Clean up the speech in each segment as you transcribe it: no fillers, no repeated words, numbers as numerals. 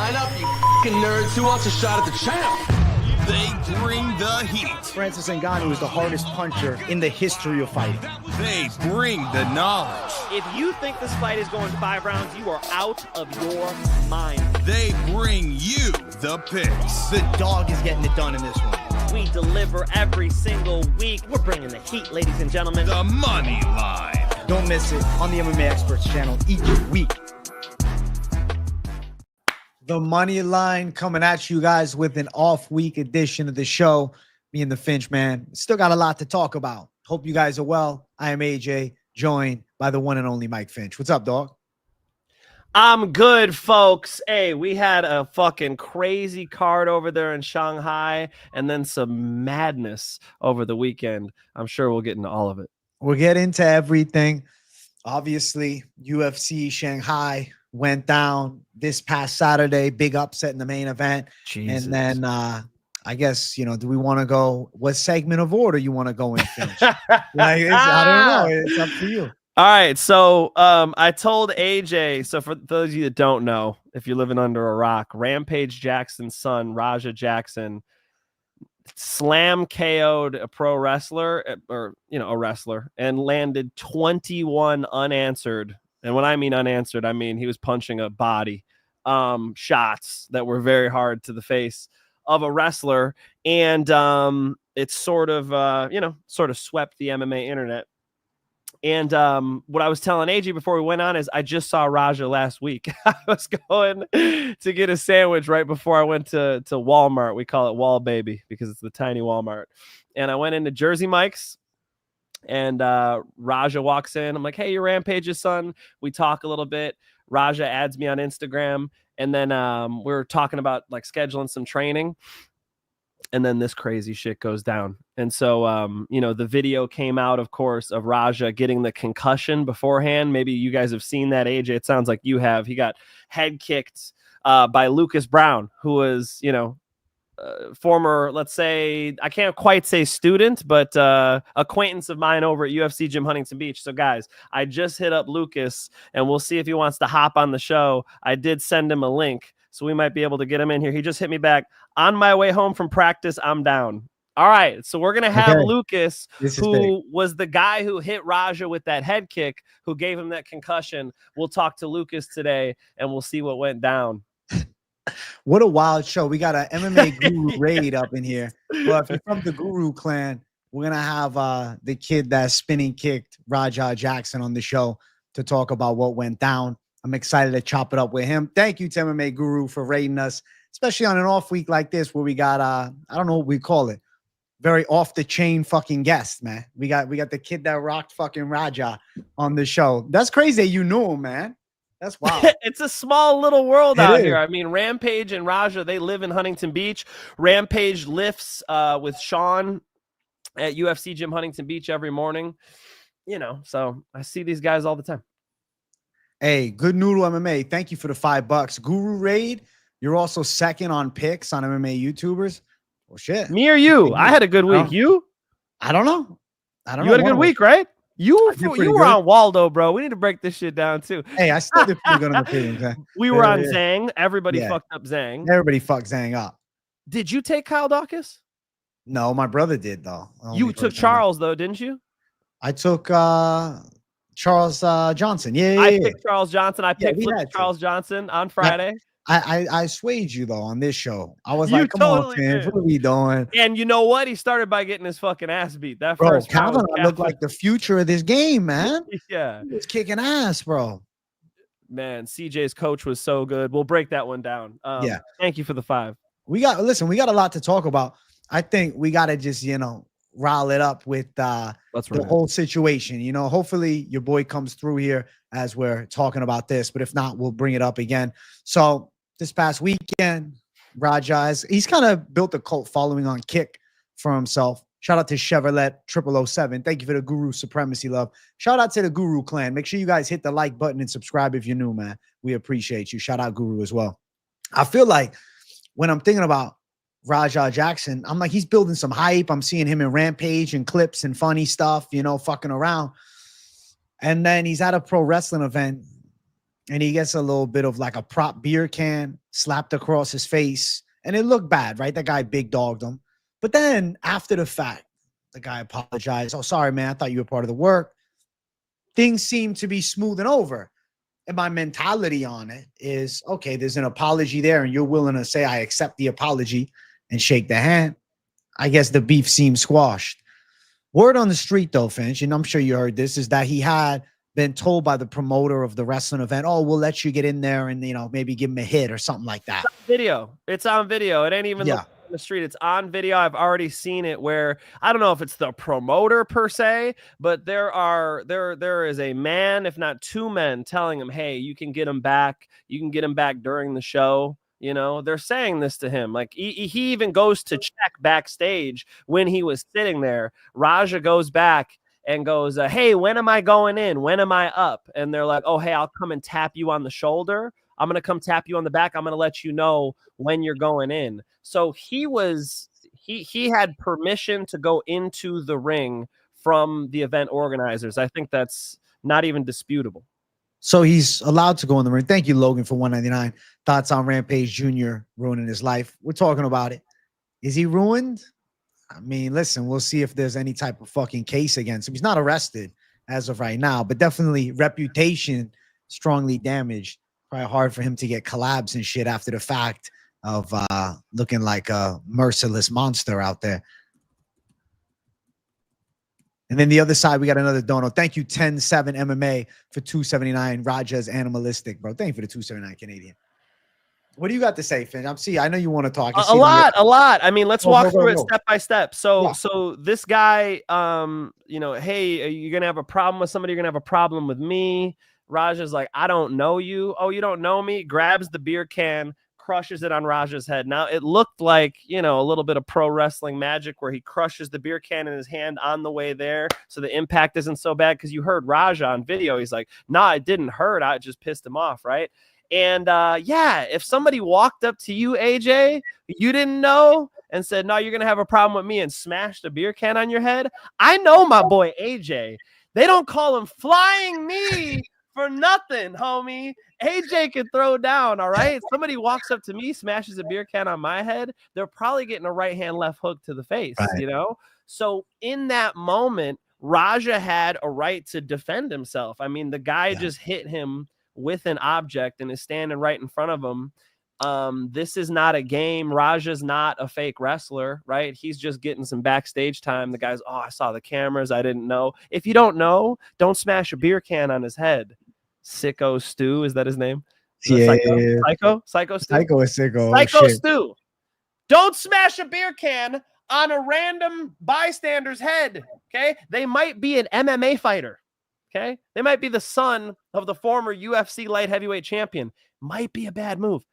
Line up, you fucking nerds. Who wants a shot at the champ? They bring the heat. Francis Ngannou is the hardest puncher in the history of fighting. They bring the knowledge. If you think this fight is going 5 rounds, you are out of your mind. They bring you the picks. The dog is getting it done in this one. We deliver every single week. We're bringing the heat, ladies and gentlemen. The money line. Don't miss it on the MMA Experts channel each week. The Money Line coming at you guys with an off-week edition of the show. Me and the Finch, man. Still got a lot to talk about. Hope you guys are well. I am AJ, joined by the one and only Mike Finch. What's up, dog? I'm good, folks. Hey, we had a fucking crazy card over there in Shanghai and then some madness over the weekend. I'm sure we'll get into all of it. We'll get into everything. Obviously, UFC Shanghai went down this past Saturday. Big upset in the main event. Jesus. And then I guess, do we want to go, what segment of order you want to go in, Finch? I don't know. It's up to you. All right, so I told AJ, so for those of you that don't know, if you're living under a rock, Rampage Jackson's son, Raja Jackson, slam KO'd a pro wrestler, or, a wrestler, and landed 21 unanswered. And when I mean unanswered, I mean he was punching a body, shots that were very hard to the face of a wrestler. And it's sort of swept the MMA internet. And what I was telling AJ before we went on is I just saw Raja last week. I was going to get a sandwich right before I went to Walmart. We call it Wall Baby because it's the tiny Walmart. And I went into Jersey Mike's, and Raja walks in. I'm like, hey, you're Rampage's son. We talk a little bit. Raja adds me on Instagram. And then we're talking about like scheduling some training. And then this crazy shit goes down. And so, the video came out, of course, of Raja getting the concussion beforehand. Maybe you guys have seen that, AJ. It sounds like you have. He got head kicked by Lucas Brown, who was, former, let's say, I can't quite say student, but acquaintance of mine over at UFC Gym Huntington Beach. So, guys, I just hit up Lucas, and we'll see if he wants to hop on the show. I did send him a link, so we might be able to get him in here. He just hit me back. On my way home from practice, I'm down. All right, so we're going to have Lucas, who was the guy who hit Raja with that head kick, who gave him that concussion. We'll talk to Lucas today, and we'll see what went down. What a wild show. We got an MMA Guru raid up in here. Well, if you're from the Guru clan, we're going to have the kid that spinning kicked Raja Jackson on the show to talk about what went down. I'm excited to chop it up with him. Thank you to MMA Guru for raiding us, especially on an off week like this where we got, I don't know what we call it, very off the chain fucking guest, man. We got the kid that rocked fucking Raja on the show. That's crazy. You knew him, man. That's wild. It's a small little world out here. I mean, Rampage and Raja, they live in Huntington Beach. Rampage lifts with Sean at UFC Gym Huntington Beach every morning. So I see these guys all the time. Hey, Good Noodle MMA, thank you for the $5. Guru Raid, you're also second on picks on MMA YouTubers. Well, shit. Me or you? I had a good week. You? I don't know. You had a good week, right? You were on Waldo, bro. We need to break this shit down, too. Hey, I still did pretty good on the pickings. We were on Zhang. Everybody fucked up Zhang. Everybody fucked Zhang up. Did you take Kyle Dawkins? No, my brother did, though. You took Charles, though, didn't you? I took Charles Johnson. I picked Charles Johnson. I picked Charles Johnson on Friday. I swayed you, though, on this show. I was like, come on, man. What are we doing? And you know what? He started by getting his fucking ass beat. That bro, first Calvin looked like the future of this game, man. Yeah. He was kicking ass, bro. Man, CJ's coach was so good. We'll break that one down. Thank you for the 5. We got a lot to talk about. I think we got to just, rile it up with the whole situation. Hopefully your boy comes through here as we're talking about this, but if not, we'll bring it up again. So this past weekend, Raja, he's kind of built a cult following on Kick for himself. Shout out to Chevrolet 0007. Thank you for the Guru Supremacy love. Shout out to the Guru clan. Make sure you guys hit the like button and subscribe if you're new, man. We appreciate you. Shout out Guru as well. I feel like when I'm thinking about Raja Jackson, I'm like, he's building some hype. I'm seeing him in Rampage and clips and funny stuff, fucking around. And then he's at a pro wrestling event and he gets a little bit of like a prop beer can slapped across his face, and it looked bad, right? That guy big dogged him. But then after the fact, the guy apologized. Oh, sorry, man. I thought you were part of the work. Things seem to be smoothing over. And my mentality on it is, okay, there's an apology there, and you're willing to say, I accept the apology and shake the hand. I guess the beef seems squashed. Word on the street, though, Finch, and I'm sure you heard this, is that he had been told by the promoter of the wrestling event, oh, we'll let you get in there and, you know, maybe give him a hit or something like that. It's on video. It's on video. It ain't even on the street. It's on video. I've already seen it where I don't know if it's the promoter per se, but there is a man, if not two men, telling him, hey, you can get him back. You can get him back during the show. You know, they're saying this to him. Like he even goes to check backstage when he was sitting there. Raja goes back and goes, hey, when am I going in? When am I up? And they're like, oh, hey, I'll come and tap you on the shoulder. I'm going to come tap you on the back. I'm going to let you know when you're going in. So he had permission to go into the ring from the event organizers. I think that's not even disputable. So he's allowed to go in the ring. Thank you, Logan, for 199. Thoughts on Rampage Jr. ruining his life. We're talking about it. Is he ruined? I mean, listen, we'll see if there's any type of fucking case against him. He's not arrested as of right now, but definitely reputation strongly damaged. Probably hard for him to get collabs and shit after the fact of looking like a merciless monster out there. And then the other side, we got another dono. Thank you, 10-7 MMA for 279. Raja's animalistic, bro. Thank you for the 279 Canadian. What do you got to say, Finn? I know you want to talk. A lot. I mean, let's walk through it step by step. So this guy, you know, hey, you're gonna have a problem with somebody. You're gonna have a problem with me. Raja's like, I don't know you. Oh, you don't know me? Grabs the beer can, crushes it on Raja's head. Now it looked like, you know, a little bit of pro wrestling magic where he crushes the beer can in his hand on the way there. So the impact isn't so bad, because you heard Raja on video. He's like, nah, it didn't hurt. I just pissed him off. Right. And yeah, if somebody walked up to you, AJ, you didn't know, and said, no, you're going to have a problem with me, and smashed a beer can on your head. I know my boy AJ. They don't call him Flying Knee for nothing, homie. AJ can throw down, all right? Somebody walks up to me, smashes a beer can on my head, they're probably getting a right hand, left hook to the face, you know? So in that moment, Raja had a right to defend himself. I mean, the guy just hit him with an object and is standing right in front of him. This is not a game. Raja's not a fake wrestler, right? He's just getting some backstage time. The guy's, oh, I saw the cameras. I didn't know. If you don't know, don't smash a beer can on his head. Sicko Stu, is that his name? Psycho Stu? Psycho is Sicko. Psycho Stu. Don't smash a beer can on a random bystander's head, okay? They might be an MMA fighter, okay? They might be the son of the former UFC light heavyweight champion. Might be a bad move.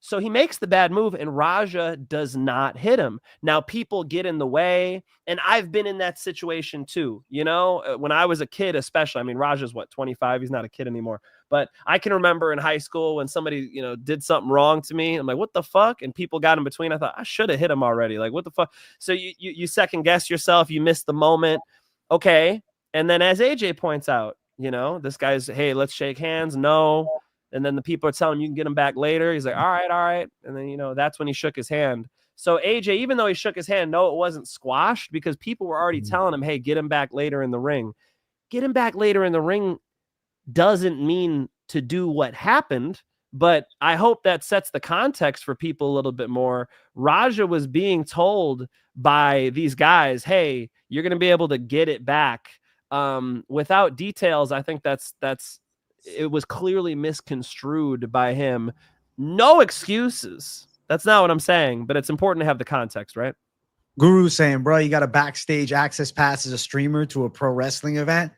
So he makes the bad move, and Raja does not hit him. Now, people get in the way, and I've been in that situation too. You know, when I was a kid, especially. I mean, Raja's what, 25? He's not a kid anymore. But I can remember in high school when somebody, you know, did something wrong to me. I'm like, what the fuck? And people got in between. I thought, I should have hit him already. Like, what the fuck? So you second guess yourself. You miss the moment. Okay. And then as AJ points out, you know, this guy's, hey, let's shake hands. No. And then the people are telling him you can get him back later. He's like, all right. And then, you know, that's when he shook his hand. So AJ, even though he shook his hand, no, it wasn't squashed, because people were already telling him, hey, get him back later in the ring. Get him back later in the ring doesn't mean to do what happened, but I hope that sets the context for people a little bit more. Raja was being told by these guys, hey, you're going to be able to get it back. Without details, I think it was clearly misconstrued by him. No excuses. That's not what I'm saying, but it's important to have the context, right? Guru saying, bro, you got a backstage access pass as a streamer to a pro wrestling event?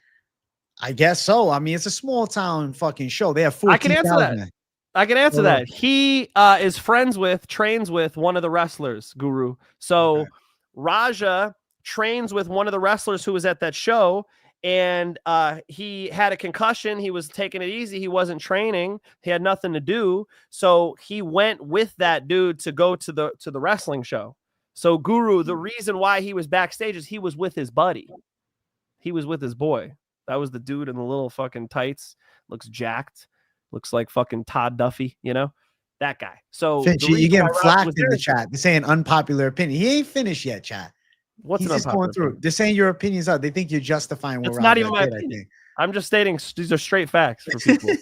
I guess so. I mean, it's a small town fucking show. They have 14,000. I can answer that. He is trains with one of the wrestlers, Guru. So Raja trains with one of the wrestlers who was at that show, and he had a concussion. He was taking it easy. He wasn't training. He had nothing to do. So he went with that dude to go to the wrestling show. So Guru, the reason why he was backstage is he was with his buddy. He was with his boy. That was the dude in the little fucking tights. Looks jacked. Looks like fucking Todd Duffy, you know, that guy. So Finch, you getting flacked in the chat. They're saying unpopular opinion. He ain't finished yet, chat. What's He's just going through. They're saying your opinions are. They think you're justifying what It's not even my opinion. I'm just stating these are straight facts for people.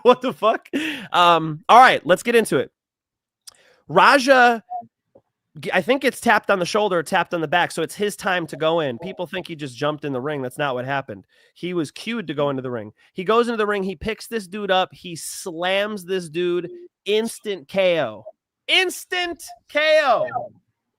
What the fuck? All right, let's get into it. Raja, I think it's tapped on the shoulder, tapped on the back, so it's his time to go in. People think he just jumped in the ring. That's not what happened. He was cued to go into the ring. He goes into the ring. He picks this dude up. He slams this dude. Instant KO. Instant KO.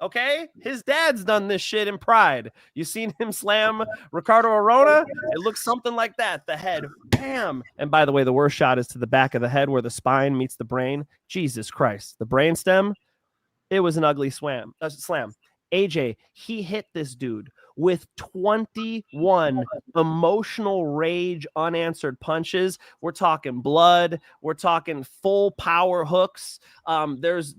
Okay? His dad's done this shit in Pride. You seen him slam Ricardo Arona? It looks something like that. The head. Bam. And by the way, the worst shot is to the back of the head where the spine meets the brain. Jesus Christ. The brainstem. It was an ugly slam. AJ, he hit this dude with 21 emotional rage unanswered punches. We're talking blood. We're talking full power hooks. There's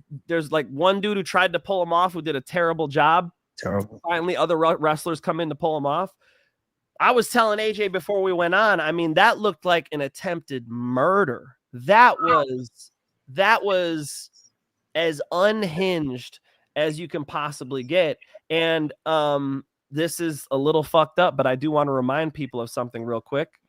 like one dude who tried to pull him off who did a terrible job. Terrible. Finally, other wrestlers come in to pull him off. I was telling AJ before we went on, I mean, that looked like an attempted murder. That was as unhinged as you can possibly get. And this is a little fucked up, but I do want to remind people of something real quick.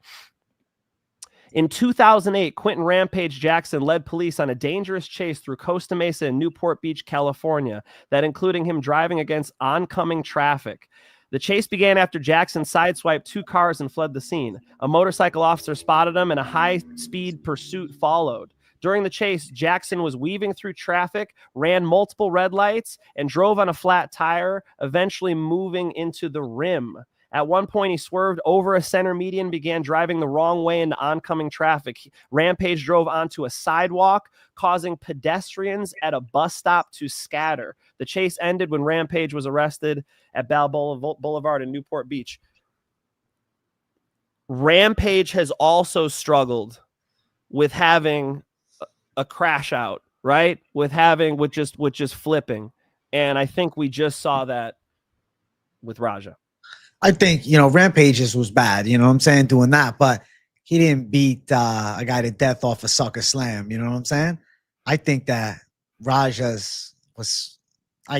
In 2008, Quentin Rampage Jackson led police on a dangerous chase through Costa Mesa and Newport Beach, California, that including him driving against oncoming traffic. The chase began after Jackson sideswiped two cars and fled the scene. A motorcycle officer spotted him and a high-speed pursuit followed. During the chase, Jackson was weaving through traffic, ran multiple red lights, and drove on a flat tire, eventually moving into the rim. At one point, he swerved over a center median, began driving the wrong way into oncoming traffic. Rampage drove onto a sidewalk, causing pedestrians at a bus stop to scatter. The chase ended when Rampage was arrested at Balboa Boulevard in Newport Beach. Rampage has also struggled with having a crash out, right? With just flipping. And I think we just saw that with Raja. I think, Rampage's was bad, you know what I'm saying, doing that, but he didn't beat a guy to death off a sucker slam, you know what I'm saying? I think that Raja's was, both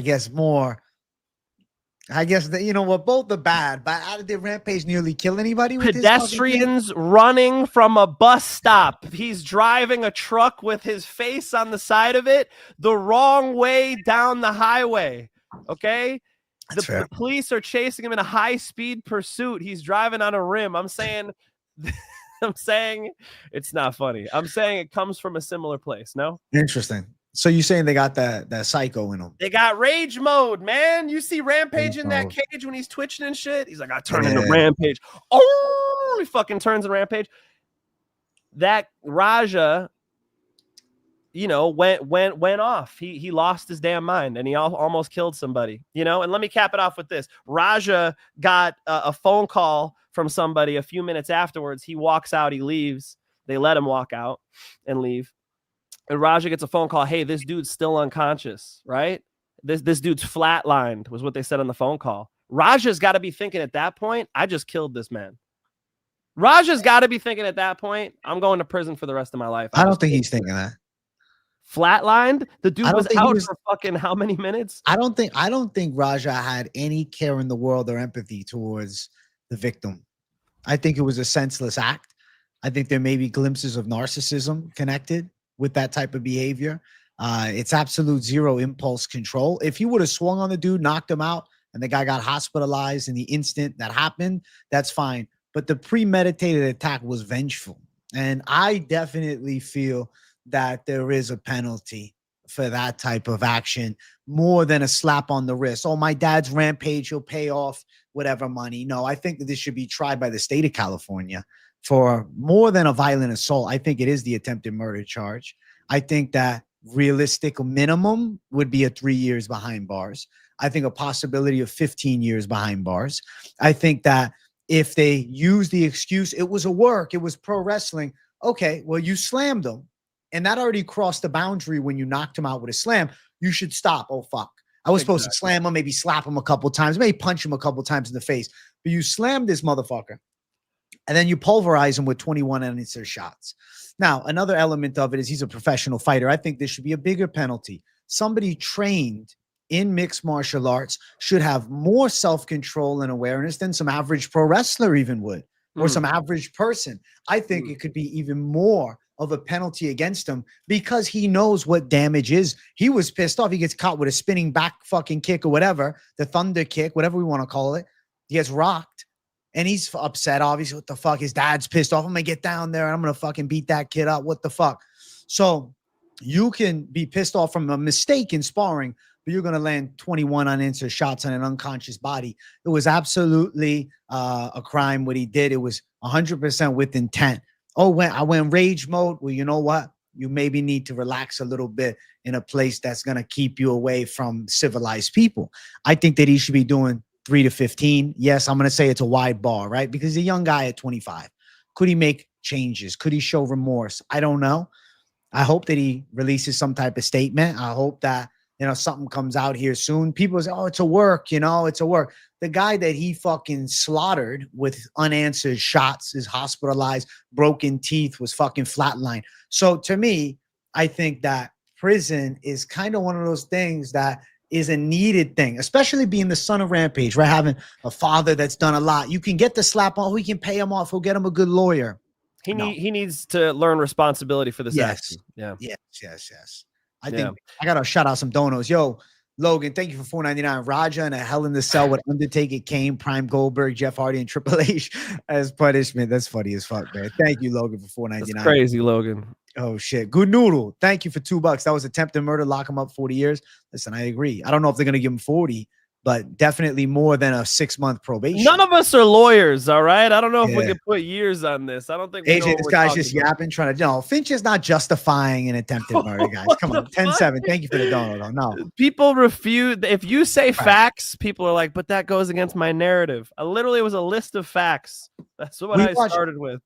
are bad, but did Rampage nearly kill anybody? With pedestrians running from a bus stop. He's driving a truck with his face on the side of it the wrong way down the highway. Okay. The police are chasing him in a high-speed pursuit. He's driving on a rim. I'm saying it's not funny. I'm saying it comes from a similar place. No? Interesting. So you're saying they got that psycho in them? They got rage mode, man. You see Rampage in that cage when he's twitching and shit. He's like, I turn into Rampage. Oh, he fucking turns into Rampage. That Raja, went off. He lost his damn mind and he almost killed somebody. And let me cap it off with this. Raja got a phone call from somebody a few minutes afterwards. He walks out. He leaves. They let him walk out and leave. And Raja gets a phone call. Hey, this dude's still unconscious, right? This dude's flatlined was what they said on the phone call. Raja's got to be thinking at that point, I just killed this man. Raja's got to be thinking at that point, I'm going to prison for the rest of my life. I don't think he's thinking that. Flatlined? The dude was out for fucking how many minutes? I don't think Raja had any care in the world or empathy towards the victim. I think it was a senseless act. I think there may be glimpses of narcissism connected with that type of behavior. It's absolute zero impulse control. If he would have swung on the dude, knocked him out, and the guy got hospitalized in the instant that happened, that's fine. But the premeditated attack was vengeful. And I definitely feel that there is a penalty for that type of action more than a slap on the wrist. Oh, my dad's Rampage, he'll pay off whatever money. No, I think that this should be tried by the state of California for more than a violent assault. I think it is the attempted murder charge. I think that realistic minimum would be 3 years behind bars. I think a possibility of 15 years behind bars. I think that if they use the excuse, it was a work, it was pro wrestling. Okay, well, you slammed him. And that already crossed the boundary when you knocked him out with a slam. You should stop. Oh, fuck. I was supposed to slam him, maybe slap him a couple times, maybe punch him a couple times in the face. But you slammed this motherfucker. And then you pulverize him with 21 unanswered shots. Now, another element of it is he's a professional fighter. I think there should be a bigger penalty. Somebody trained in mixed martial arts should have more self-control and awareness than some average pro wrestler even would, or some average person. I think it could be even more of a penalty against him because he knows what damage is. He was pissed off. He gets caught with a spinning back fucking kick or whatever, the thunder kick, whatever we want to call it. He gets rocked and he's upset. Obviously, what the fuck? His dad's pissed off. I'm going to get down there and I'm going to fucking beat that kid up. What the fuck? So you can be pissed off from a mistake in sparring, but you're going to land 21 unanswered shots on an unconscious body. It was absolutely a crime what he did. It was 100% with intent. Oh, when I went rage mode, well, you know what? You maybe need to relax a little bit in a place that's going to keep you away from civilized people. I think that he should be doing 3 to 15. Yes, I'm going to say it's a wide bar, right? Because he's a young guy at 25. Could he make changes? Could he show remorse? I don't know. I hope that he releases some type of statement. I hope that, you know, something comes out here soon. People say, oh, it's a work, you know, it's a work. The guy that he fucking slaughtered with unanswered shots is hospitalized, broken teeth, was fucking flatlined. So to me, I think that prison is kind of one of those things that is a needed thing, especially being the son of Rampage, right? Having a father that's done a lot. You can get the slap on, we can pay him off, we'll get him a good lawyer. He needs to learn responsibility for this action. Yeah. Yes. I think I gotta shout out some donos. Yo, Logan, thank you for $4.99. Raja and a Hell in the Cell with Undertaker, Kane, Prime Goldberg, Jeff Hardy, and Triple H as punishment. That's funny as fuck, man. Thank you, Logan, for $4.99. That's crazy, Logan. Oh shit. Good Noodle. Thank you for $2. That was attempted murder. Lock him up 40 years. Listen, I agree. I don't know if they're gonna give him 40, but definitely more than a 6-month probation. None of us are lawyers, all right? I don't know if we can put years on this. I don't think AJ, this guy's just yapping, trying to, no, Finch is not justifying an attempted murder, guys. Come on, 10-7. Thank you for the donut. No. People refuse. If you say facts, people are like, but that goes against my narrative. Literally, it was a list of facts. That's what I started with.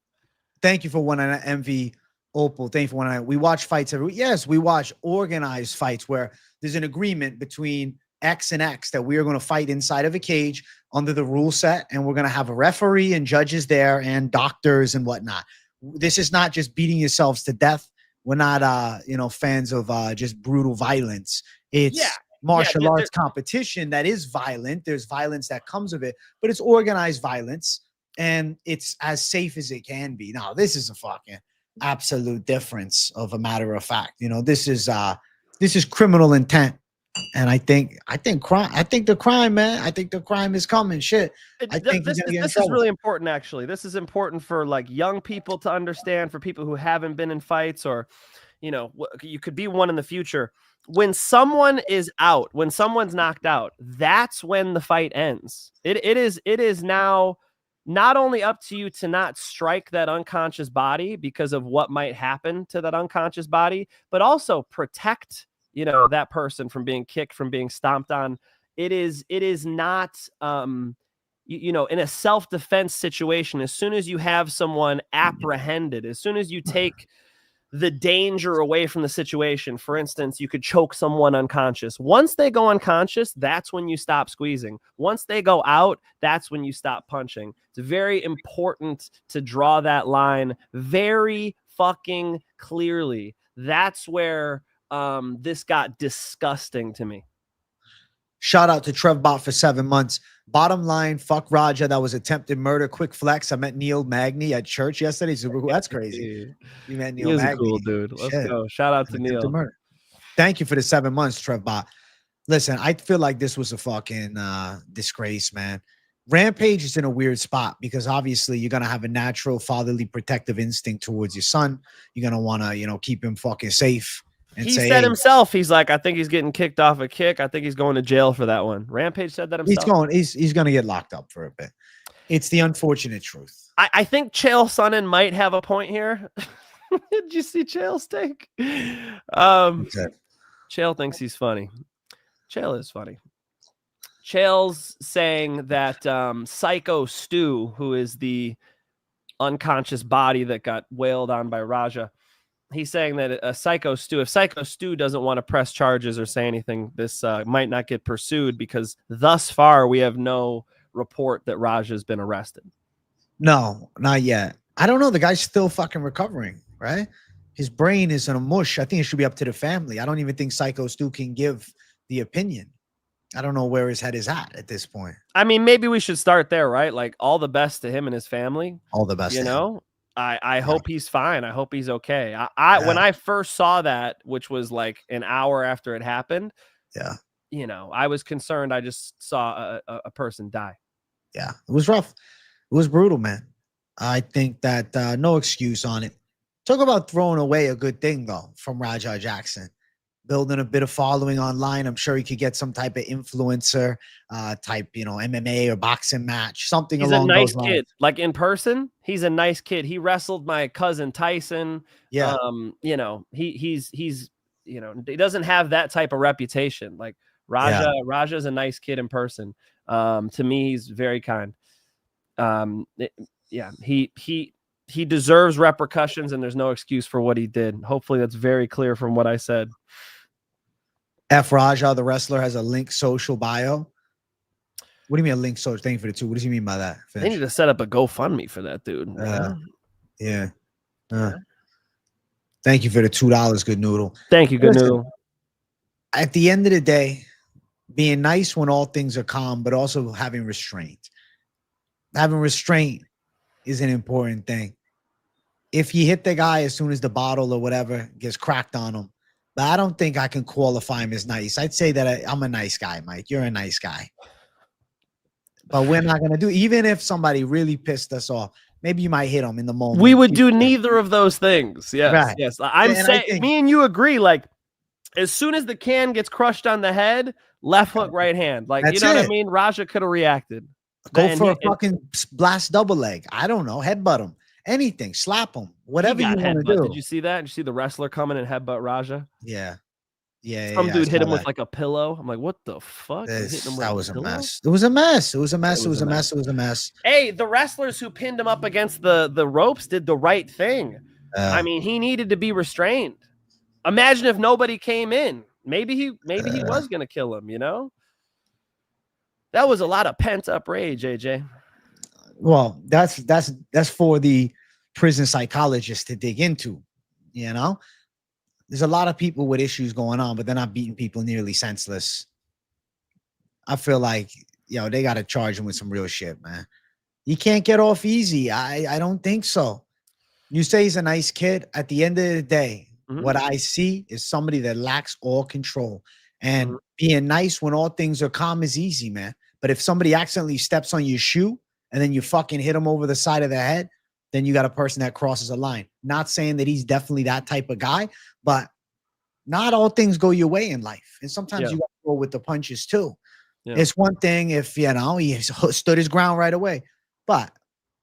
Thank you for one MV Opal. Thank you for one. We watch fights every week. Yes, we watch organized fights where there's an agreement between X and X that we are going to fight inside of a cage under the rule set, and we're going to have a referee and judges there and doctors and whatnot. This is not just beating yourselves to death. We're not fans of just brutal violence. It's martial arts competition that is violent. There's violence that comes of it, but it's organized violence and it's as safe as it can be. Now, this is a fucking absolute difference of a matter of fact. You know, this is criminal intent. And I think the crime, man. I think the crime is coming. Shit. I think this is really important, actually. This is important for like young people to understand, for people who haven't been in fights, or, you know, you could be one in the future. When someone is out, when someone's knocked out, that's when the fight ends. It is now not only up to you to not strike that unconscious body because of what might happen to that unconscious body, but also protect, you know, that person from being kicked, from being stomped on. It is not, in a self-defense situation, as soon as you have someone apprehended, as soon as you take the danger away from the situation, for instance, you could choke someone unconscious. Once they go unconscious, that's when you stop squeezing. Once they go out, that's when you stop punching. It's very important to draw that line very fucking clearly. That's where this got disgusting to me. Shout out to TrevBot for 7 months. Bottom line, fuck Raja. That was attempted murder. Quick flex. I met Neil Magny at church yesterday. Super cool. That's crazy. You met Neil Magny. Cool dude. Let's go. Shout out to Neil. Murder. Thank you for the 7 months, TrevBot. Listen, I feel like this was a fucking disgrace, man. Rampage is in a weird spot because obviously you're going to have a natural fatherly protective instinct towards your son. You're going to want to, keep him fucking safe. He said himself, he's like, I think he's getting kicked off a kick. I think he's going to jail for that one. Rampage said that himself. He's going to get locked up for a bit. It's the unfortunate truth. I think Chael Sonnen might have a point here. Did you see Chael's take? Chael thinks he's funny. Chael is funny. Chael's saying that Psycho Stu, who is the unconscious body that got wailed on by Raja, he's saying that if Psycho Stu doesn't want to press charges or say anything, this might not get pursued because thus far we have no report that Raja's been arrested. No, not yet. I don't know. The guy's still fucking recovering. right? His brain is in a mush. I think it should be up to the family. I don't even think Psycho Stu can give the opinion. I don't know where his head is at this point. I mean, maybe we should start there, right? Like, all the best to him and his family. All the best. You know, I hope he's fine. I hope he's okay. When Yeah. I first saw that, which was like an hour after it happened, Yeah. you know, I was concerned. I just saw a person die. Yeah, it was rough. It was brutal, man. I think that no excuse on it. Talk about throwing away a good thing, though, from Raja Jackson. Building a bit of following online. I'm sure he could get some type of influencer type, you know, MMA or boxing match, something He's along a nice those lines. kid. Like, in person, he's a nice kid. He wrestled my cousin Tyson. Yeah. You know, he's you know, he doesn't have that type of reputation. Like, Raja's a nice kid in person. To me, he's very kind. He deserves repercussions, and there's no excuse for what he did. Hopefully that's very clear from what I said. F. Raja, the wrestler, has a link social bio. What do you mean a link social? Thank you for the 2. What does he mean by that? Finish. They need to set up a GoFundMe for that dude. Yeah. Thank you for the $2, Good Noodle. Thank you, Good Noodle. At the end of the day, being nice when all things are calm, but also having restraint. Having restraint is an important thing. If you hit the guy as soon as the bottle or whatever gets cracked on him, but I don't think I can qualify him as nice. I'd say that I'm a nice guy, Mike. You're a nice guy. But we're not going to do, even if somebody really pissed us off, maybe you might hit them in the moment. We would do neither of those things. Yes. Right. Yes. I'm saying, me and you agree, like, as soon as the can gets crushed on the head, left hook, right hand. Like, you know what I mean? Raja could have reacted. Go for a fucking blast double leg. I don't know. Headbutt him. Anything. Slap him. Whatever you want to do. Did you see that? Did you see the wrestler coming and headbutt Raja? Yeah. Some dude hit him with like a pillow. I'm like, what the fuck? That was a mess. It was a mess. It was a mess. It was a mess. It was a mess. Hey, the wrestlers who pinned him up against the ropes did the right thing. I mean, he needed to be restrained. Imagine if nobody came in. Maybe he was gonna kill him, you know? That was a lot of pent-up rage, AJ. Well, that's for the prison psychologist to dig into, you know? There's a lot of people with issues going on, but they're not beating people nearly senseless. I feel like, they got to charge him with some real shit, man. He can't get off easy. I don't think so. You say he's a nice kid. At the end of the day, what I see is somebody that lacks all control. And being nice when all things are calm is easy, man. But if somebody accidentally steps on your shoe and then you fucking hit him over the side of the head, then you got a person that crosses a line. Not saying that he's definitely that type of guy, but not all things go your way in life. And sometimes you got to go with the punches too. Yeah. It's one thing if, he stood his ground right away, but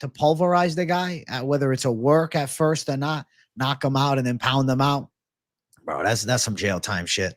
to pulverize the guy, whether it's a work at first or not, knock him out and then pound them out, bro, that's some jail time shit.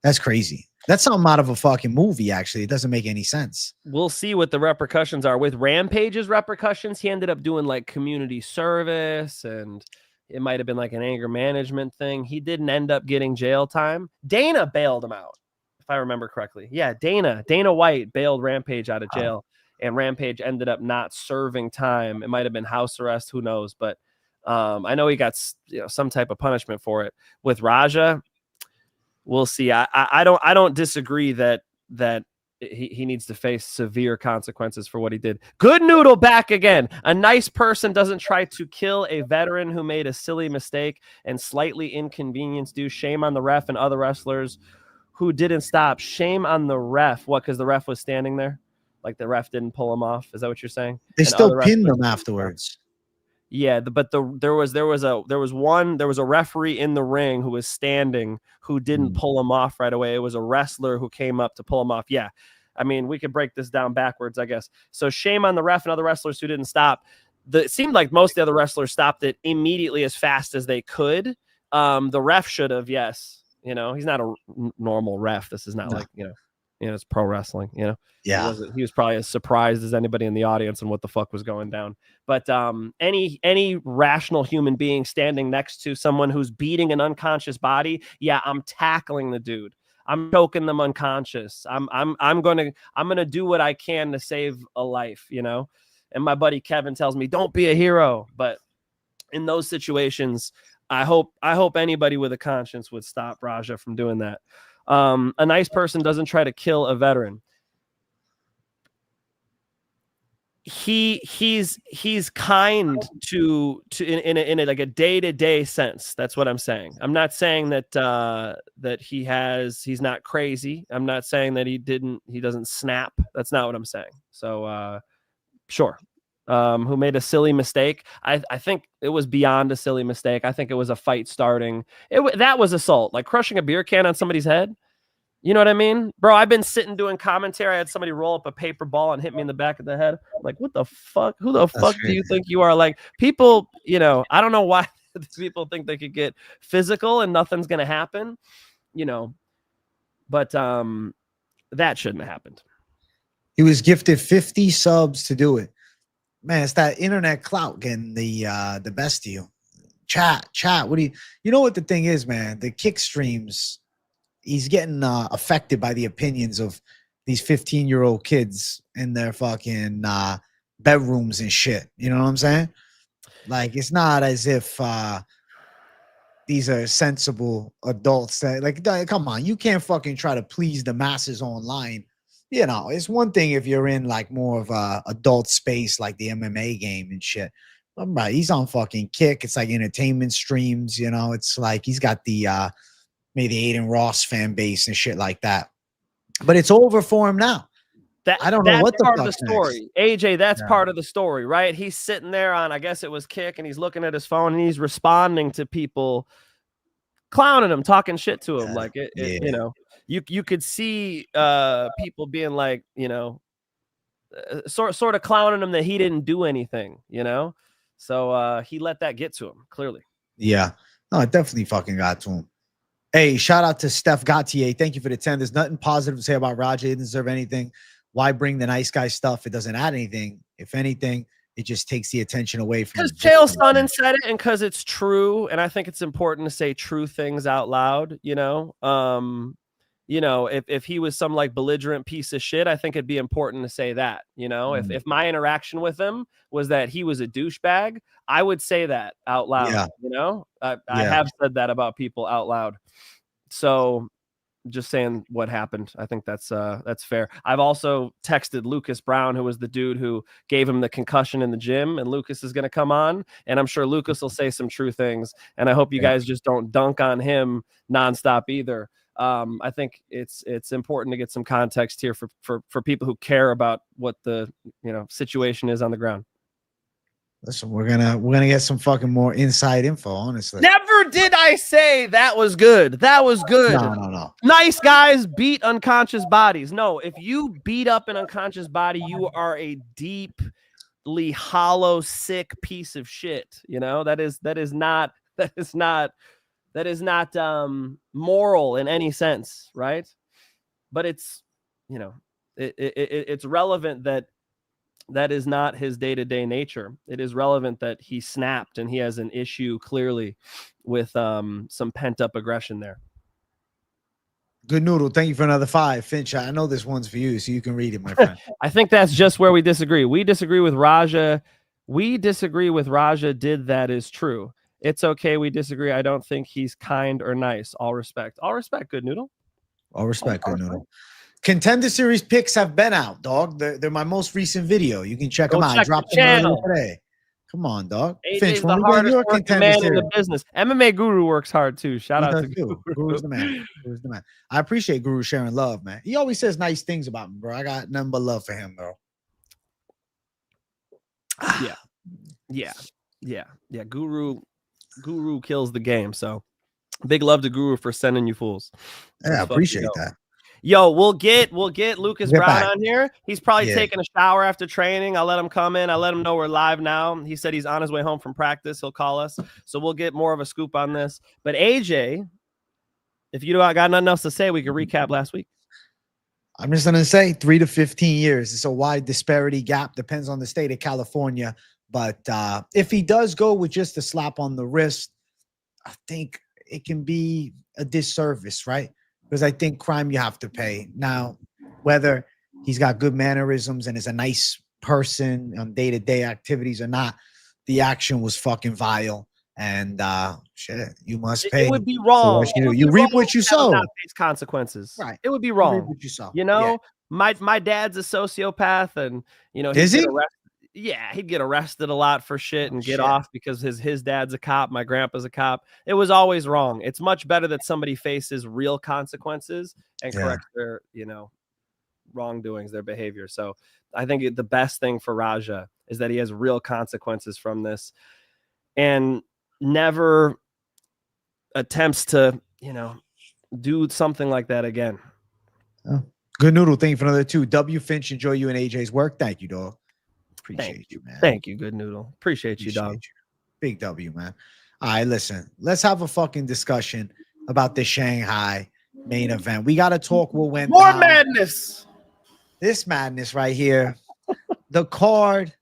That's crazy. That's something out of a fucking movie, actually. It doesn't make any sense. We'll see what the repercussions are. With Rampage's repercussions, he ended up doing like community service, and it might have been like an anger management thing. He didn't end up getting jail time. Dana bailed him out, if I remember correctly. Yeah, Dana White bailed Rampage out of jail, and Rampage ended up not serving time. It might have been house arrest, who knows? But I know he got some type of punishment for it. With Raja, we'll see. I don't disagree that he needs to face severe consequences for what he did. Good Noodle back again. A nice person doesn't try to kill a veteran who made a silly mistake and slightly inconvenienced you. Shame on the ref and other wrestlers who didn't stop. Shame on the ref. What? Because the ref was standing there, like the ref didn't pull him off. Is that what you're saying? They still pinned him afterwards. Yeah, but there was a referee in the ring who was standing who didn't pull him off right away. It was a wrestler who came up to pull him off. Yeah, I mean, we could break this down backwards, I guess. So shame on the ref and other wrestlers who didn't stop. It seemed like most of the other wrestlers stopped it immediately as fast as they could. The ref should have, yes. He's not a normal ref. This is not like it's pro wrestling. Yeah, he was probably as surprised as anybody in the audience on what the fuck was going down. But any rational human being standing next to someone who's beating an unconscious body, yeah, I'm tackling the dude. I'm choking them unconscious. I'm gonna do what I can to save a life, And my buddy Kevin tells me, don't be a hero. But in those situations, I hope anybody with a conscience would stop Raja from doing that. A nice person doesn't try to kill a veteran. He's kind to in a like a day-to-day sense. That's what I'm saying. I'm not saying that that he's not crazy. I'm not saying that he doesn't snap. That's not what I'm saying. So sure. Who made a silly mistake. I think it was beyond a silly mistake. I think it was a fight starting. That was assault, like crushing a beer can on somebody's head. You know what I mean? Bro, I've been sitting doing commentary. I had somebody roll up a paper ball and hit me in the back of the head. I'm like, what the fuck? Who the fuck do you think you are? Like, people, you know, I don't know why people think they could get physical and nothing's going to happen, you know, but that shouldn't have happened. He was gifted 50 subs to do it. Man, it's that internet clout getting the best of you. Chat. What do you know what the thing is, man? The kick streams, he's getting affected by the opinions of these 15-year-old kids in their fucking bedrooms and shit. You know what I'm saying? Like, it's not as if these are sensible adults that, like, come on, you can't fucking try to please the masses online. You know, it's one thing if you're in like more of a adult space like the MMA game and shit. Right, he's on fucking Kick. It's like entertainment streams, you know. It's like he's got the maybe Aiden Ross fan base and shit like that. But it's over for him now. I don't know what the part of the story. AJ, that's part of the story, right? He's sitting there on, I guess it was Kick, and he's looking at his phone and he's responding to people clowning him, talking shit to him. Like you know, you could see people being like, you know, sort of clowning him that he didn't do anything, you know. So he let that get to him, clearly. Yeah, no, it definitely fucking got to him. Hey, shout out to Steph Gautier. Thank you for the 10. There's nothing positive to say about Raja. He didn't deserve anything. Why bring the nice guy stuff? It doesn't add anything. If anything, it just takes the attention away from. Because Chael Sonnen said it, and because it's true, and I think it's important to say true things out loud. You know, if he was some like belligerent piece of shit, I think it'd be important to say that. You know, if my interaction with him was that he was a douchebag, I would say that out loud. Yeah. You know, I have said that about people out loud. So just saying what happened. I think that's fair. I've also texted Lucas Brown, who was the dude who gave him the concussion in the gym, and Lucas is going to come on, and I'm sure Lucas will say some true things. And I hope you guys just don't dunk on him nonstop either. I think it's important to get some context here for people who care about what the situation is on the ground. Listen, we're gonna get some fucking more inside info, honestly. Never did I say that was good. That was good. No. Nice guys beat unconscious bodies. No, if you beat up an unconscious body, you are a deeply hollow, sick piece of shit. You know, that is not moral in any sense, right? But it's, it's relevant that is not his day-to-day nature. It is relevant that he snapped and he has an issue clearly with some pent-up aggression there. Good Noodle, thank you for another 5. Finch, I know this one's for you, so you can read it, my friend. I think that's just where we disagree. We disagree with Raja. Did that is true. It's okay. We disagree. I don't think he's kind or nice. All respect. All respect, Good Noodle. All respect, Good Noodle. Contender Series picks have been out, dog. They're my most recent video. You can check them out. I dropped them earlier today. Come on, dog. Finch, when the hardest working man in the business. MMA Guru works hard too. Shout out to Guru. Guru's the man. Guru's the man. I appreciate Guru sharing love, man. He always says nice things about me, bro. I got nothing but love for him, bro. Yeah. Guru kills the game. So big love to Guru for sending you fools. Yeah, I appreciate that. Yo, we'll get Lucas Brown on here. He's probably taking a shower after training. I'll let him come in. I'll let him know we're live now. He said he's on his way home from practice. He'll call us. So we'll get more of a scoop on this. But AJ, if you got nothing else to say, we can recap last week. I'm just going to say 3 to 15 years. It's a wide disparity gap. Depends on the state of California. But if he does go with just a slap on the wrist, I think it can be a disservice, right? Because I think crime you have to pay. Now, whether he's got good mannerisms and is a nice person on day-to-day activities or not, the action was fucking vile. And shit, you must It pay. would be wrong. You reap what you sow. Not face consequences. Right. It would be You wrong. reap what you sow. You know, Yeah. my dad's a sociopath, and you know, Is he? He'd get arrested a lot for shit and get shit. off because his dad's a cop, my grandpa's a cop. It was always wrong. It's much better that somebody faces real consequences and corrects their, you know, wrongdoings, their behavior. So I think the best thing for Raja is that he has real consequences from this and never attempts to, you know, do something like that again. Oh. Good noodle. Thank you for another 2. W Finch, enjoy you and AJ's work. Thank you, dog. Appreciate you, man. Thank you, good noodle. Appreciate you, dog. Big W, man. All right, listen. Let's have a fucking discussion about the Shanghai main event. We got to talk what went More down. madness. This madness right here. The card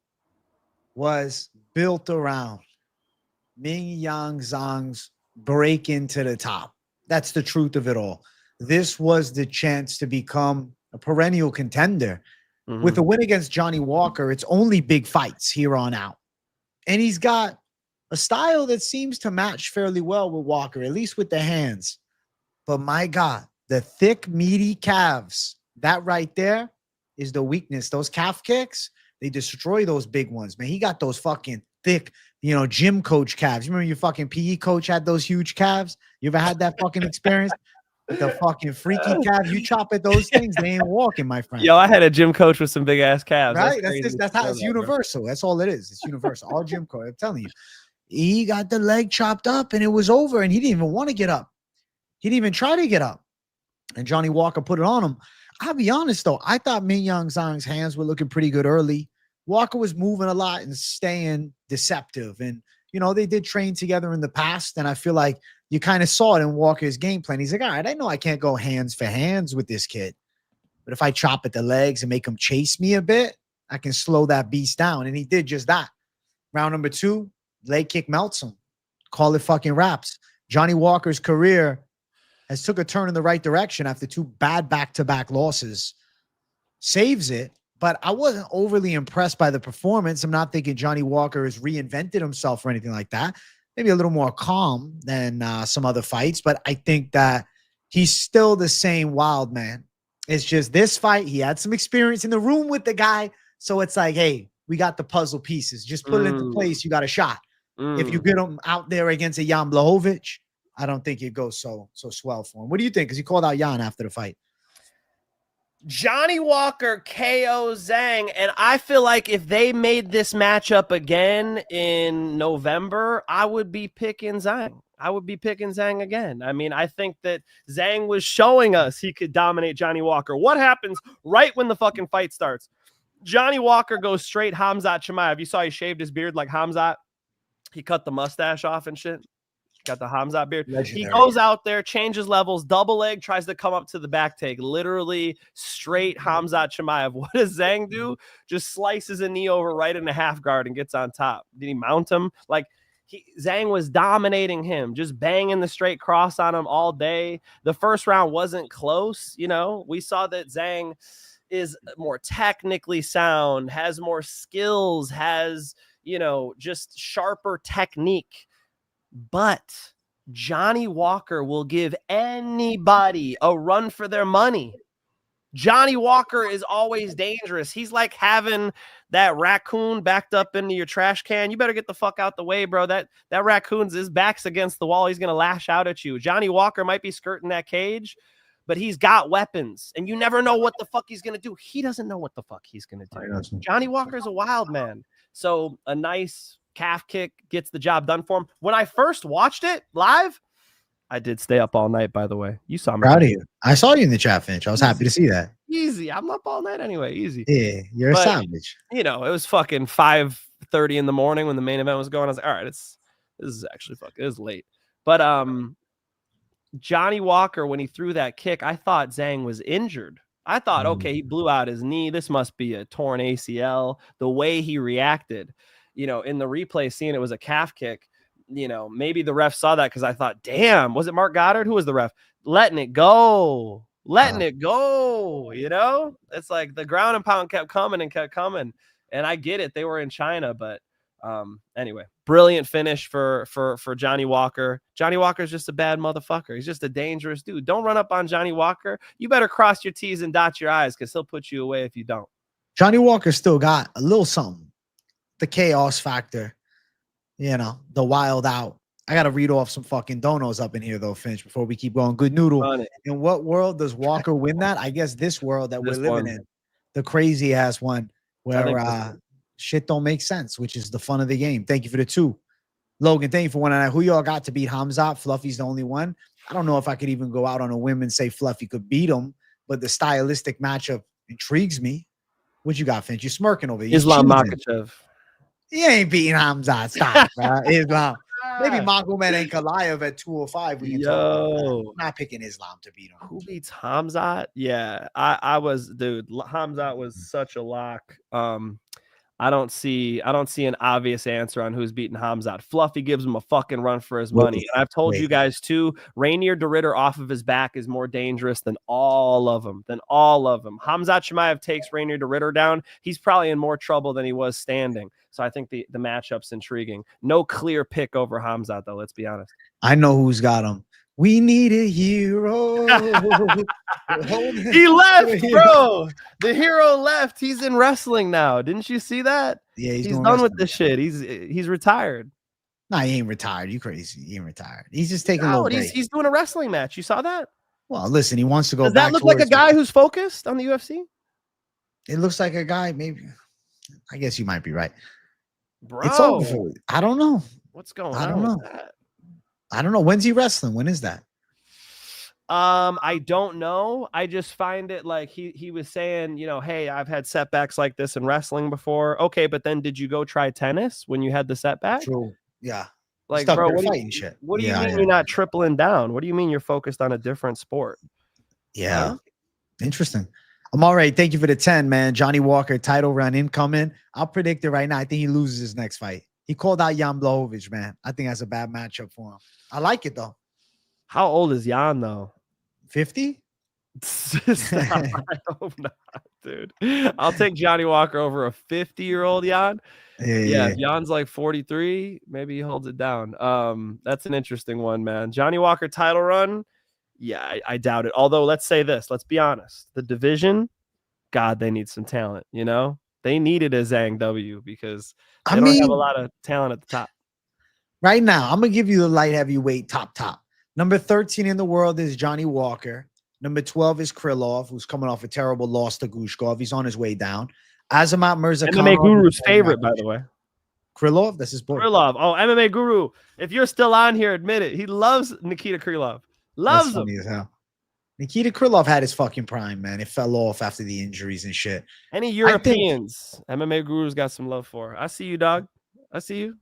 was built around Ming Yang Zhang's break into the top. That's the truth of it all. This was the chance to become a perennial contender. Mm-hmm. With a win against Johnny Walker, it's only big fights here on out. And he's got a style that seems to match fairly well with Walker, at least with the hands. But my God, the thick, meaty calves, that right there is the weakness. Those calf kicks, they destroy those big ones, man. He got those fucking thick, you know, gym coach calves. You remember your fucking PE coach had those huge calves? You ever had that fucking experience? The fucking freaky calves, you chop at those things, they ain't walking, my friend. Yo, I had a gym coach with some big ass calves. Right? That's how it's universal. Bro. That's all it is. It's universal. All gym coach. I'm telling you. He got the leg chopped up and it was over, and he didn't even want to get up. He didn't even try to get up. And Johnny Walker put it on him. I'll be honest though, I thought Ming Yang Zhang's hands were looking pretty good early. Walker was moving a lot and staying deceptive. And you know, they did train together in the past, and I feel like you kind of saw it in Walker's game plan. He's like, all right, I know I can't go hands for hands with this kid, but if I chop at the legs and make him chase me a bit, I can slow that beast down. And he did just that. Round number 2, leg kick melts him. Call it fucking wraps. Johnny Walker's career has took a turn in the right direction after 2 bad back-to-back losses. Saves it. But I wasn't overly impressed by the performance. I'm not thinking Johnny Walker has reinvented himself or anything like that. Maybe a little more calm than some other fights. But I think that he's still the same wild man. It's just this fight, he had some experience in the room with the guy. So it's like, hey, we got the puzzle pieces. Just put it into place. You got a shot. If you get him out there against a Jan Blachowicz, I don't think it goes so swell for him. What do you think? Because he called out Jan after the fight. Johnny Walker KO Zhang, and I feel like if they made this matchup again in November, I would be picking Zhang. I would be picking Zhang again. I mean, I think that Zhang was showing us he could dominate Johnny Walker. What happens right when the fucking fight starts? Johnny Walker goes straight Khamzat Chimaev. You saw he shaved his beard like Khamzat. He cut the mustache off and shit. Got the Khamzat beard. Legendary. He goes out there, changes levels, double leg, tries to come up to the back take. Literally straight Khamzat Chimaev. What does Zhang do? Just slices a knee over right in the half guard and gets on top. Did he mount him? Like, Zhang was dominating him, just banging the straight cross on him all day. The first round wasn't close. You know, we saw that Zhang is more technically sound, has more skills, has, you know, just sharper technique. But Johnny Walker will give anybody a run for their money. Johnny Walker is always dangerous. He's like having that raccoon backed up into your trash can. You better get the fuck out the way, bro. That raccoon's his back's against the wall. He's going to lash out at you. Johnny Walker might be skirting that cage, but he's got weapons, and you never know what the fuck he's going to do. He doesn't know what the fuck he's going to do. Johnny Walker's a wild man. So a nice calf kick gets the job done for him. When I first watched it live, I did stay up all night, by the way. You saw me. Proud of you. I saw you in the chat, Finch. I was happy to see that. Easy. I'm up all night anyway. Easy. Yeah, you're a savage. You know, it was fucking 5:30 in the morning when the main event was going. I was like, all right, this is actually fucking, it is late. But Johnny Walker, when he threw that kick, I thought Zhang was injured. I thought, okay, he blew out his knee. This must be a torn ACL. The way he reacted, you know, in the replay scene, it was a calf kick. You know, maybe the ref saw that because I thought, damn, was it Mark Goddard? Who was the ref? Letting it go. You know, it's like the ground and pound kept coming. And I get it. They were in China, but Anyway, brilliant finish for Johnny Walker. Johnny Walker's just a bad motherfucker. He's just a dangerous dude. Don't run up on Johnny Walker. You better cross your T's and dot your I's because he'll put you away if you don't. Johnny Walker still got a little something. The chaos factor, you know, the wild out. I got to read off some fucking donos up in here, though, Finch, before we keep going. Good noodle. In what world does Walker win that? I guess this world that we're living in. The crazy ass one where shit don't make sense, which is the fun of the game. Thank you for the 2. Logan, thank you for 1. Who y'all got to beat Hamzat? Fluffy's the only one. I don't know if I could even go out on a whim and say Fluffy could beat him, but the stylistic matchup intrigues me. What you got, Finch? You smirking over here. Islam Makhachev. He ain't beating Hamzat. Stop, bro. Islam. Maybe Magomed and Kalayev at 205. We can talk. I'm not picking Islam to beat him. Who beats Hamzat? Yeah, I was, dude. Hamzat was such a lock. I don't see an obvious answer on who's beating Hamzat. Fluffy gives him a fucking run for his money. And I've told you guys too, Rainier DeRitter off of his back is more dangerous than all of them. Hamzat Chimaev takes Rainier DeRitter down. He's probably in more trouble than he was standing. So I think the matchup's intriguing. No clear pick over Hamzat, though, let's be honest. I know who's got him. We need a hero. He left, bro. The hero left. He's in wrestling now. Didn't you see that? Yeah, he's done with this shit. He's retired. Nah, he ain't retired. You crazy? He ain't retired. He's just taking a little break. He's doing a wrestling match. You saw that? Well, listen, he wants to go. Does that look like a guy who's focused on the UFC? It looks like a guy. Maybe. I guess you might be right. Bro, it's over for you. I don't know. What's going on? I don't know. I don't know. When's he wrestling? When is that? I don't know. I just find it like he was saying, you know, hey, I've had setbacks like this in wrestling before. Okay, but then did you go try tennis when you had the setback? True. Yeah. Like, bro, what do you mean you're not tripling down? What do you mean you're focused on a different sport? Yeah. Huh? Interesting. I'm all right. Thank you for the 10, man. Johnny Walker, title run incoming. I'll predict it right now. I think he loses his next fight. He called out Jan Blachowicz, man. I think that's a bad matchup for him. I like it, though. How old is Jan, though? 50? I hope not, dude. I'll take Johnny Walker over a 50-year-old Jan. Yeah, Jan's like 43. Maybe he holds it down. That's an interesting one, man. Johnny Walker title run. Yeah, I doubt it. Although, let's say this. Let's be honest. The division, God, they need some talent, you know? They needed a Zhang W because they don't have a lot of talent at the top. Right now, I'm going to give you the light heavyweight top. Number 13 in the world is Johnny Walker. Number 12 is Krylov, who's coming off a terrible loss to Gushkov. He's on his way down. Azamat Mirzakhanov. MMA Guru's favorite, by the way. Krylov? That's his boy. Krylov. Oh, MMA Guru. If you're still on here, admit it. He loves Nikita Krylov. Loves him. As hell. Nikita Krylov had his fucking prime, man. It fell off after the injuries and shit. Any Europeans, MMA Guru's got some love for. I see you, dog. I see you.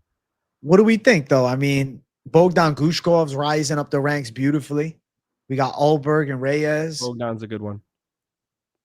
What do we think, though? I mean, Bogdan Gushkov's rising up the ranks beautifully. We got Ulberg and Reyes. Bogdan's a good one.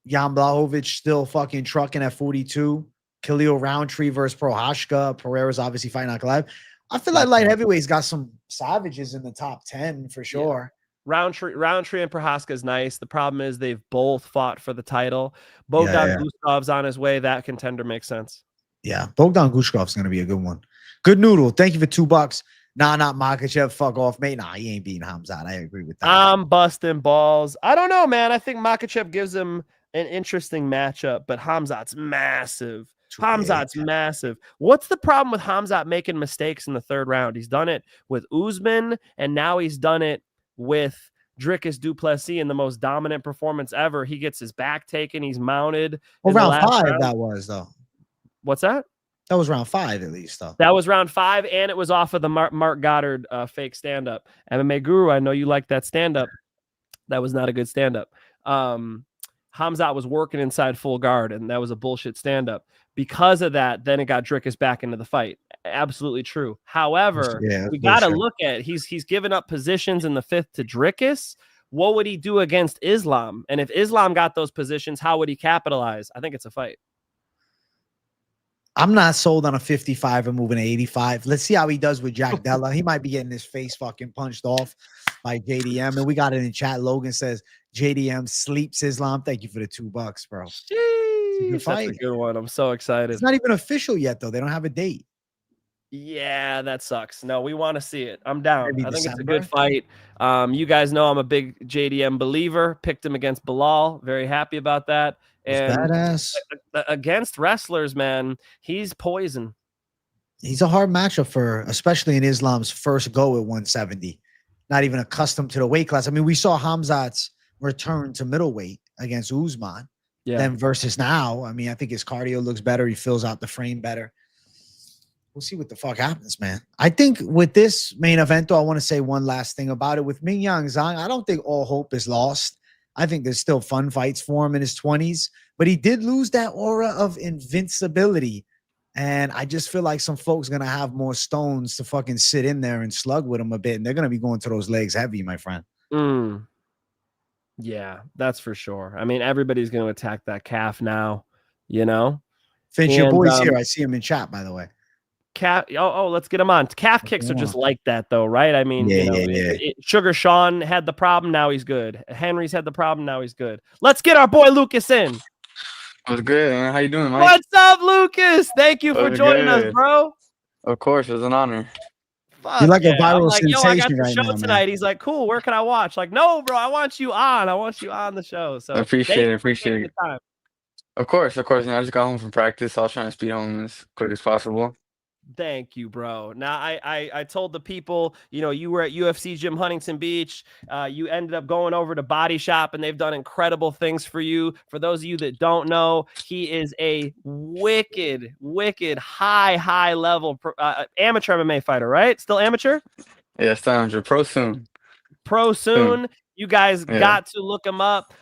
Jan Blachowicz still fucking trucking at 42. Khalil Roundtree versus Prohashka. Pereira's obviously fighting Ankalaev. I feel like light heavyweight's got some savages in the top 10 for sure. Yeah. Roundtree and Prohaska is nice. The problem is they've both fought for the title. Bogdan Gustov's on his way. That contender makes sense. Yeah, Bogdan Gushkov's going to be a good one. Good noodle. Thank you for $2. Nah, not Makhachev. Fuck off, mate. Nah, he ain't beating Hamzat. I agree with that. I'm busting balls. I don't know, man. I think Makhachev gives him an interesting matchup, but Hamzat's massive. Hamzat's massive. What's the problem with Hamzat making mistakes in the third round? He's done it with Usman, and now he's done it with Dricus du Plessis in the most dominant performance ever. He gets his back taken. He's mounted. Well, round 5 that was, though. What's that? That was round 5 at least, though. That was round 5, and it was off of the Mark Goddard fake stand-up. MMA Guru, I know you like that stand-up. That was not a good stand-up. Hamzat was working inside full guard, and that was a bullshit stand-up. Because of that, then it got Dricus back into the fight. Absolutely true. However, we got to look at he's given up positions in the 5th to Dricus. What would he do against Islam? And if Islam got those positions, how would he capitalize? I think it's a fight. I'm not sold on a 55 and moving to 85. Let's see how he does with Jack Della. He might be getting his face fucking punched off by JDM. And we got it in chat. Logan says JDM sleeps Islam. Thank you for the $2, bro. That's a good one. I'm so excited. It's not even official yet, though. They don't have a date. Yeah, that sucks. No, we want to see it. I'm down. Maybe I think it's a December. good fight. You guys know I'm a big JDM believer. Picked him against Bilal. Very happy about that. It's And badass. against wrestlers, man, he's poison. He's a hard matchup for, especially in Islam's first go at 170. Not even accustomed to the weight class. I mean, we saw Hamzat's return to middleweight against Usman. Yeah. Then versus now, I mean, I think his cardio looks better. He fills out the frame better. We'll see what the fuck happens, man. I think with this main event, though, I want to say one last thing about it. With Mingyang Zhang, I don't think all hope is lost. I think there's still fun fights for him in his 20s, but he did lose that aura of invincibility. And I just feel like some folks going to have more stones to fucking sit in there and slug with him a bit. And they're going to be going to those legs heavy, my friend. Yeah, that's for sure. I mean, everybody's going to attack that calf now, you know? Finch, your boy's here. I see him in chat, by the way. Calf. Oh, let's get him on. Calf kicks are just like that, though, right? I mean, Sugar Sean had the problem. Now he's good. Henry's had the problem. Now he's good. Let's get our boy Lucas in. What's good, man? How you doing, Mike? What's up, Lucas? Thank you for joining us, bro. Of course, it was an honor. You're like a viral sensation I got the right show now, tonight. man. He's like, cool, where can I watch? Like, no, bro, I want you on. I want you on the show. So Appreciate it. Of course. You know, I just got home from practice. I was trying to speed home as quick as possible. Thank you, bro. Now, I told the people, you know, you were at UFC Gym Huntington Beach. You ended up going over to Body Shop, and they've done incredible things for you. For those of you that don't know, he is a wicked, high level amateur MMA fighter, right? Still amateur? Yeah, still amateur. Pro soon. You guys got to look him up.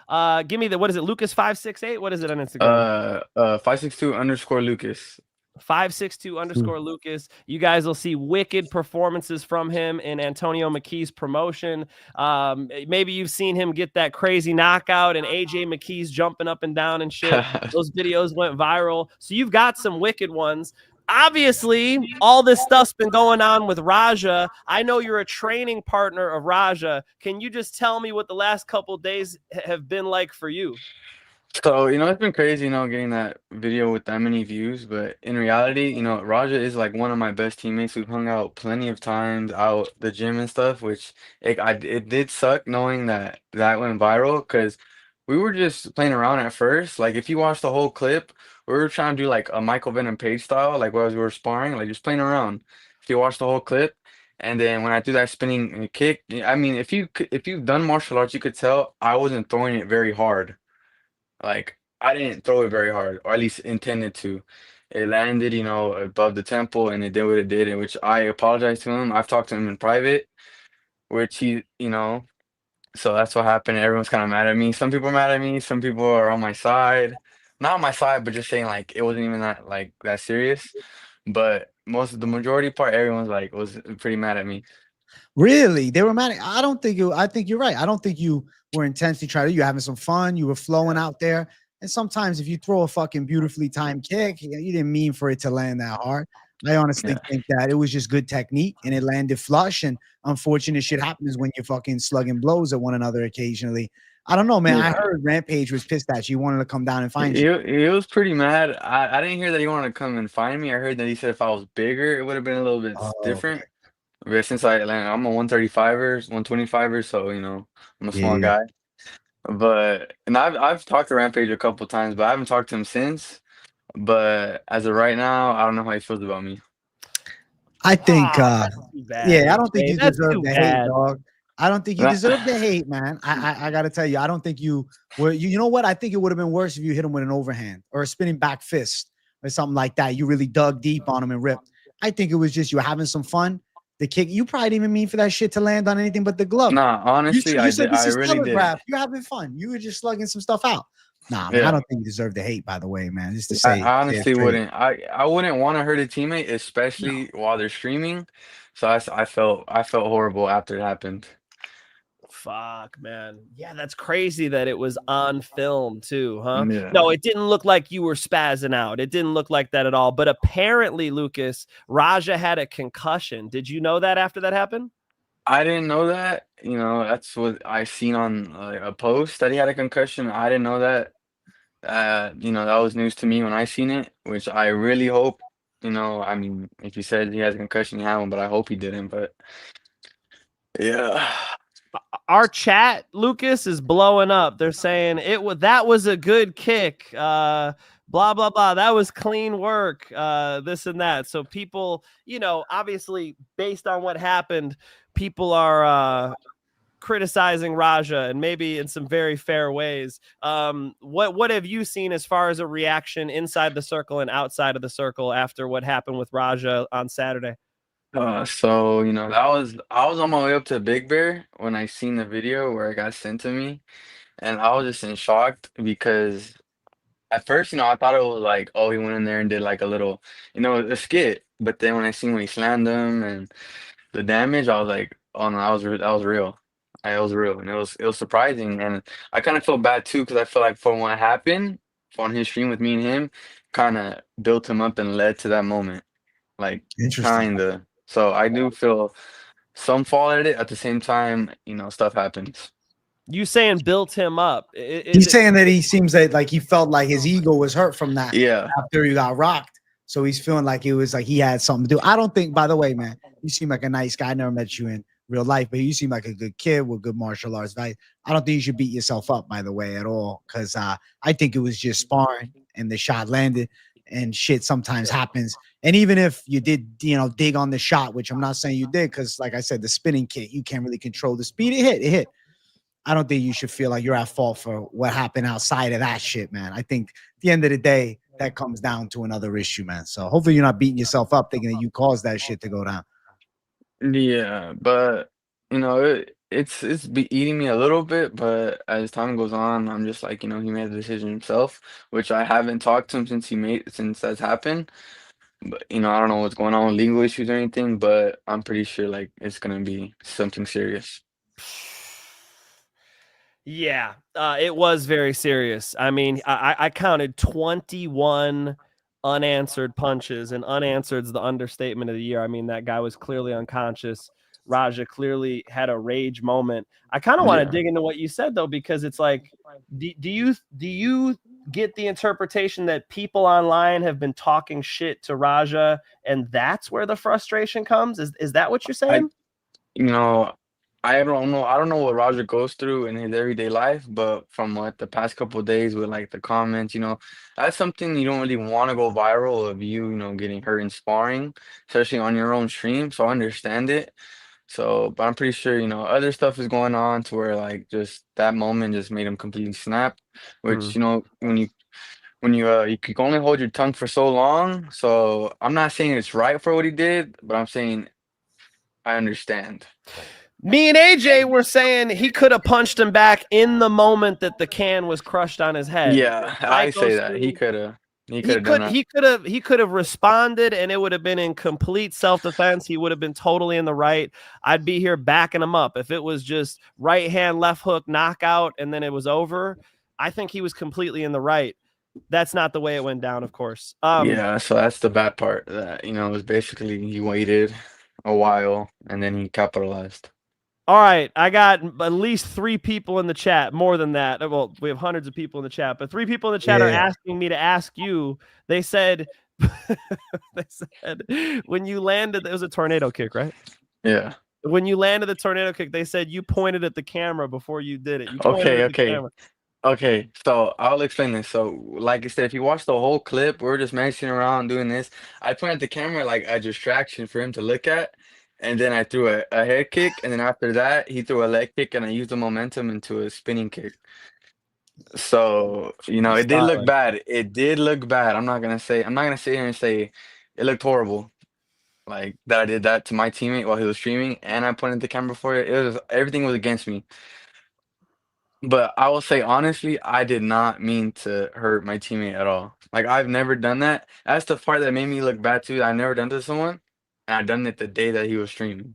Give me what is it? Lucas 568? What is it on Instagram? 562_Lucas. 562_Lucas. You guys will see wicked performances from him in Antonio McKee's promotion. Maybe you've seen him get that crazy knockout and AJ McKee's jumping up and down and shit. Those videos went viral. So you've got some wicked ones. Obviously, all this stuff's been going on with Raja. I know you're a training partner of Raja. Can you just tell me what the last couple days have been like for you? So, you know, it's been crazy, you know, getting that video with that many views. But in reality, you know, Raja is like one of my best teammates. We've hung out plenty of times out the gym and stuff, which it did suck knowing that went viral because we were just playing around at first. Like, if you watch the whole clip, we were trying to do like a Michael Venom Page style, like as we were sparring, like just playing around. If you watch the whole clip, and then when I do that spinning kick, I mean, if you've done martial arts, you could tell I wasn't throwing it very hard. Like, I didn't throw it very hard, or at least intended to. It landed, you know, above the temple, and it did what it did, and which I apologize to him. I've talked to him in private, which he, you know, so that's what happened. Everyone's kind of mad at me. Some people are mad at me. Some people are on my side. Not on my side, but just saying like it wasn't even that serious. But the majority part, everyone's like was pretty mad at me. Really? They were mad. I think you're right. I don't think you were intensely trying to. You having some fun. You were flowing out there. And sometimes if you throw a fucking beautifully timed kick, you didn't mean for it to land that hard. I honestly think that it was just good technique and it landed flush. And unfortunate shit happens when you're fucking slugging blows at one another occasionally. I don't know, man. I heard Rampage was pissed at you. He wanted to come down and find you. He was pretty mad. I didn't hear that he wanted to come and find me. I heard that he said if I was bigger, it would have been a little bit different. But since I'm a 135er, 125er, so you know I'm a small guy. But I've talked to Rampage a couple times, but I haven't talked to him since. But as of right now, I don't know how he feels about me. I think, I don't think you deserve the hate, dog. I don't think you deserve the hate, man. I got to tell you, I don't think you were. You know what? I think it would have been worse if you hit him with an overhand or a spinning back fist or something like that. You really dug deep on him and ripped. I think it was just you were having some fun. The kick, you probably didn't even mean for that shit to land on anything but the glove. Nah, honestly, I really did. You're having fun. You were just slugging some stuff out. Nah, man, I don't think you deserve the hate, by the way, man. Just to say, I honestly wouldn't. I wouldn't want to hurt a teammate, especially while they're streaming. So I felt horrible after it happened. Fuck, man. Yeah, that's crazy that it was on film too, huh? Yeah. No, it didn't look like you were spazzing out. It didn't look like that at all. But apparently, Lucas, Raja had a concussion. Did you know that after that happened? I didn't know that. You know, that's what I seen on a post that he had a concussion. I didn't know that. You know, that was news to me when I seen it, which I really hope You know, I mean, if you said he has a concussion, he had one, but I hope he didn't. But yeah. Our chat, Lucas, is blowing up. They're saying that was a good kick. Blah blah blah. That was clean work. This and that. So people, you know, obviously based on what happened, people are criticizing Raja, and maybe in some very fair ways. What have you seen as far as a reaction inside the circle and outside of the circle after what happened with Raja on Saturday? So you know, I was on my way up to Big Bear when I seen the video where it got sent to me, and I was just in shock because at first, you know, I thought it was like, oh, he went in there and did like a little, you know, a skit. But then when I seen when he slammed him and the damage, I was like, oh no, that was real. It was real, and it was surprising, and I kind of felt bad too because I feel like from what happened on his stream with me and him, kind of built him up and led to that moment, like Interesting. kinda. So I do feel some fault at it. At the same time, you know, stuff happens. You saying built him up? He's saying that he seems that like he felt like his ego was hurt from that Yeah. after he got rocked. So he's feeling like it was like he had something to do. I don't think, by the way, man, you seem like a nice guy. I never met you in real life, but you seem like a good kid with good martial arts value. I don't think you should beat yourself up, by the way, at all. Cause I think it was just sparring and the shot landed and shit sometimes happens. And even if you did, you know, dig on the shot, which I'm not saying you did, because like I said, the spinning kick, you can't really control the speed. It hit. I don't think you should feel like you're at fault for what happened outside of that shit, man. I think at the end of the day, that comes down to another issue, man. So hopefully you're not beating yourself up thinking that you caused that shit to go down. Yeah, but you know, it's be eating me a little bit, but as time goes on, I'm just like, you know, he made the decision himself, which I haven't talked to him since that's happened. But you know, I don't know what's going on with legal issues or anything, but I'm pretty sure like it's gonna be something serious. Yeah, it was very serious. I mean, I counted 21 unanswered punches, and unanswered is the understatement of the year. I mean, that guy was clearly unconscious. Raja clearly had a rage moment. I kind of want to Yeah. dig into what you said though, because it's like, do you get the interpretation that people online have been talking shit to Raja, and that's where the frustration comes? Is that what you're I saying? You know, I don't know what Roger goes through in his everyday life, but from what the past couple of days with like the comments, you know, that's something you don't really want to go viral of you, you know, getting hurt in sparring, especially on your own stream. So I understand it. So, but I'm pretty sure, you know, other stuff is going on to where like just that moment just made him completely snap, which, Mm. you know, you can only hold your tongue for so long. So I'm not saying it's right for what he did, but I'm saying I understand. Me and AJ were saying he could have punched him back in the moment that the can was crushed on his head. Yeah, I say that. He could have done that. He could have responded, and it would have been in complete self-defense. He would have been totally in the right. I'd be here backing him up. If it was just right hand, left hook, knockout, and then it was over, I think he was completely in the right. That's not the way it went down, of course. Yeah, so that's the bad part. That, you know, it was basically he waited a while and then he capitalized. All right, I got at least 3 people in the chat, more than that. Well, we have hundreds of people in the chat, but 3 people in the chat are asking me to ask you. They said, when you landed, it was a tornado kick, right? Yeah. When you landed the tornado kick, they said you pointed at the camera before you did it. You pointed Okay, at the okay. camera. Okay, so I'll explain this. So, like I said, if you watch the whole clip, we're just messing around doing this. I pointed the camera like a distraction for him to look at, and then I threw a head kick, and then after that, he threw a leg kick, and I used the momentum into a spinning kick. So, you know, it did look bad. It did look bad. I'm not gonna sit here and say it looked horrible. Like that I did that to my teammate while he was streaming, and I pointed the camera for it. It was everything was against me. But I will say honestly, I did not mean to hurt my teammate at all. Like I've never done that. That's the part that made me look bad too. I never done to someone, and I done it the day that he was streaming.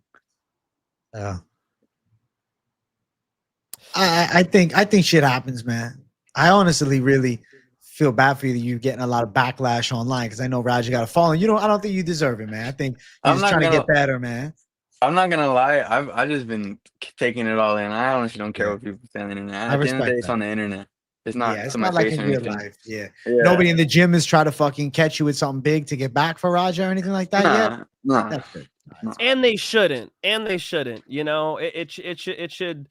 Yeah. I think shit happens, man. I honestly really feel bad for you that you're getting a lot of backlash online because I know Roger got a following. I don't think you deserve it, man. I think you're I'm just not trying to gonna get better, man. I'm not gonna lie. I've just been taking it all in. I honestly don't care what people say on the internet. I At the end of the respect day, it's that. on the internet. It's not it's to my not like face in or real anything. life. Yeah. Yeah. Nobody in the gym is trying to fucking catch you with something big to get back for Raja or anything like that yet. Nah. That's good. Nah. And they shouldn't. You know, it should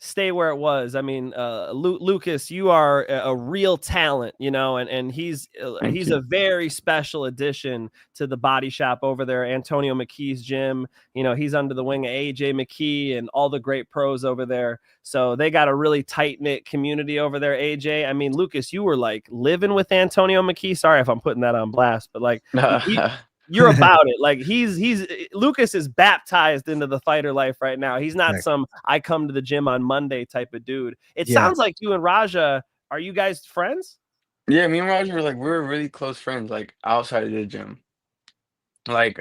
stay where it was. I mean, Lucas, you are a real talent, you know, and he's Thank you. a very special addition to the body shop over there, Antonio McKee's gym. You know, he's under the wing of AJ McKee and all the great pros over there. So they got a really tight knit community over there. AJ, I mean, Lucas, you were like living with Antonio McKee. Sorry if I'm putting that on blast, but like you're about it. Like he's Lucas is baptized into the fighter life right now. He's not some I come to the gym on Monday type of dude. It sounds like you and Raja, are you guys friends? Yeah, me and Roger were like, we were really close friends, like outside of the gym. Like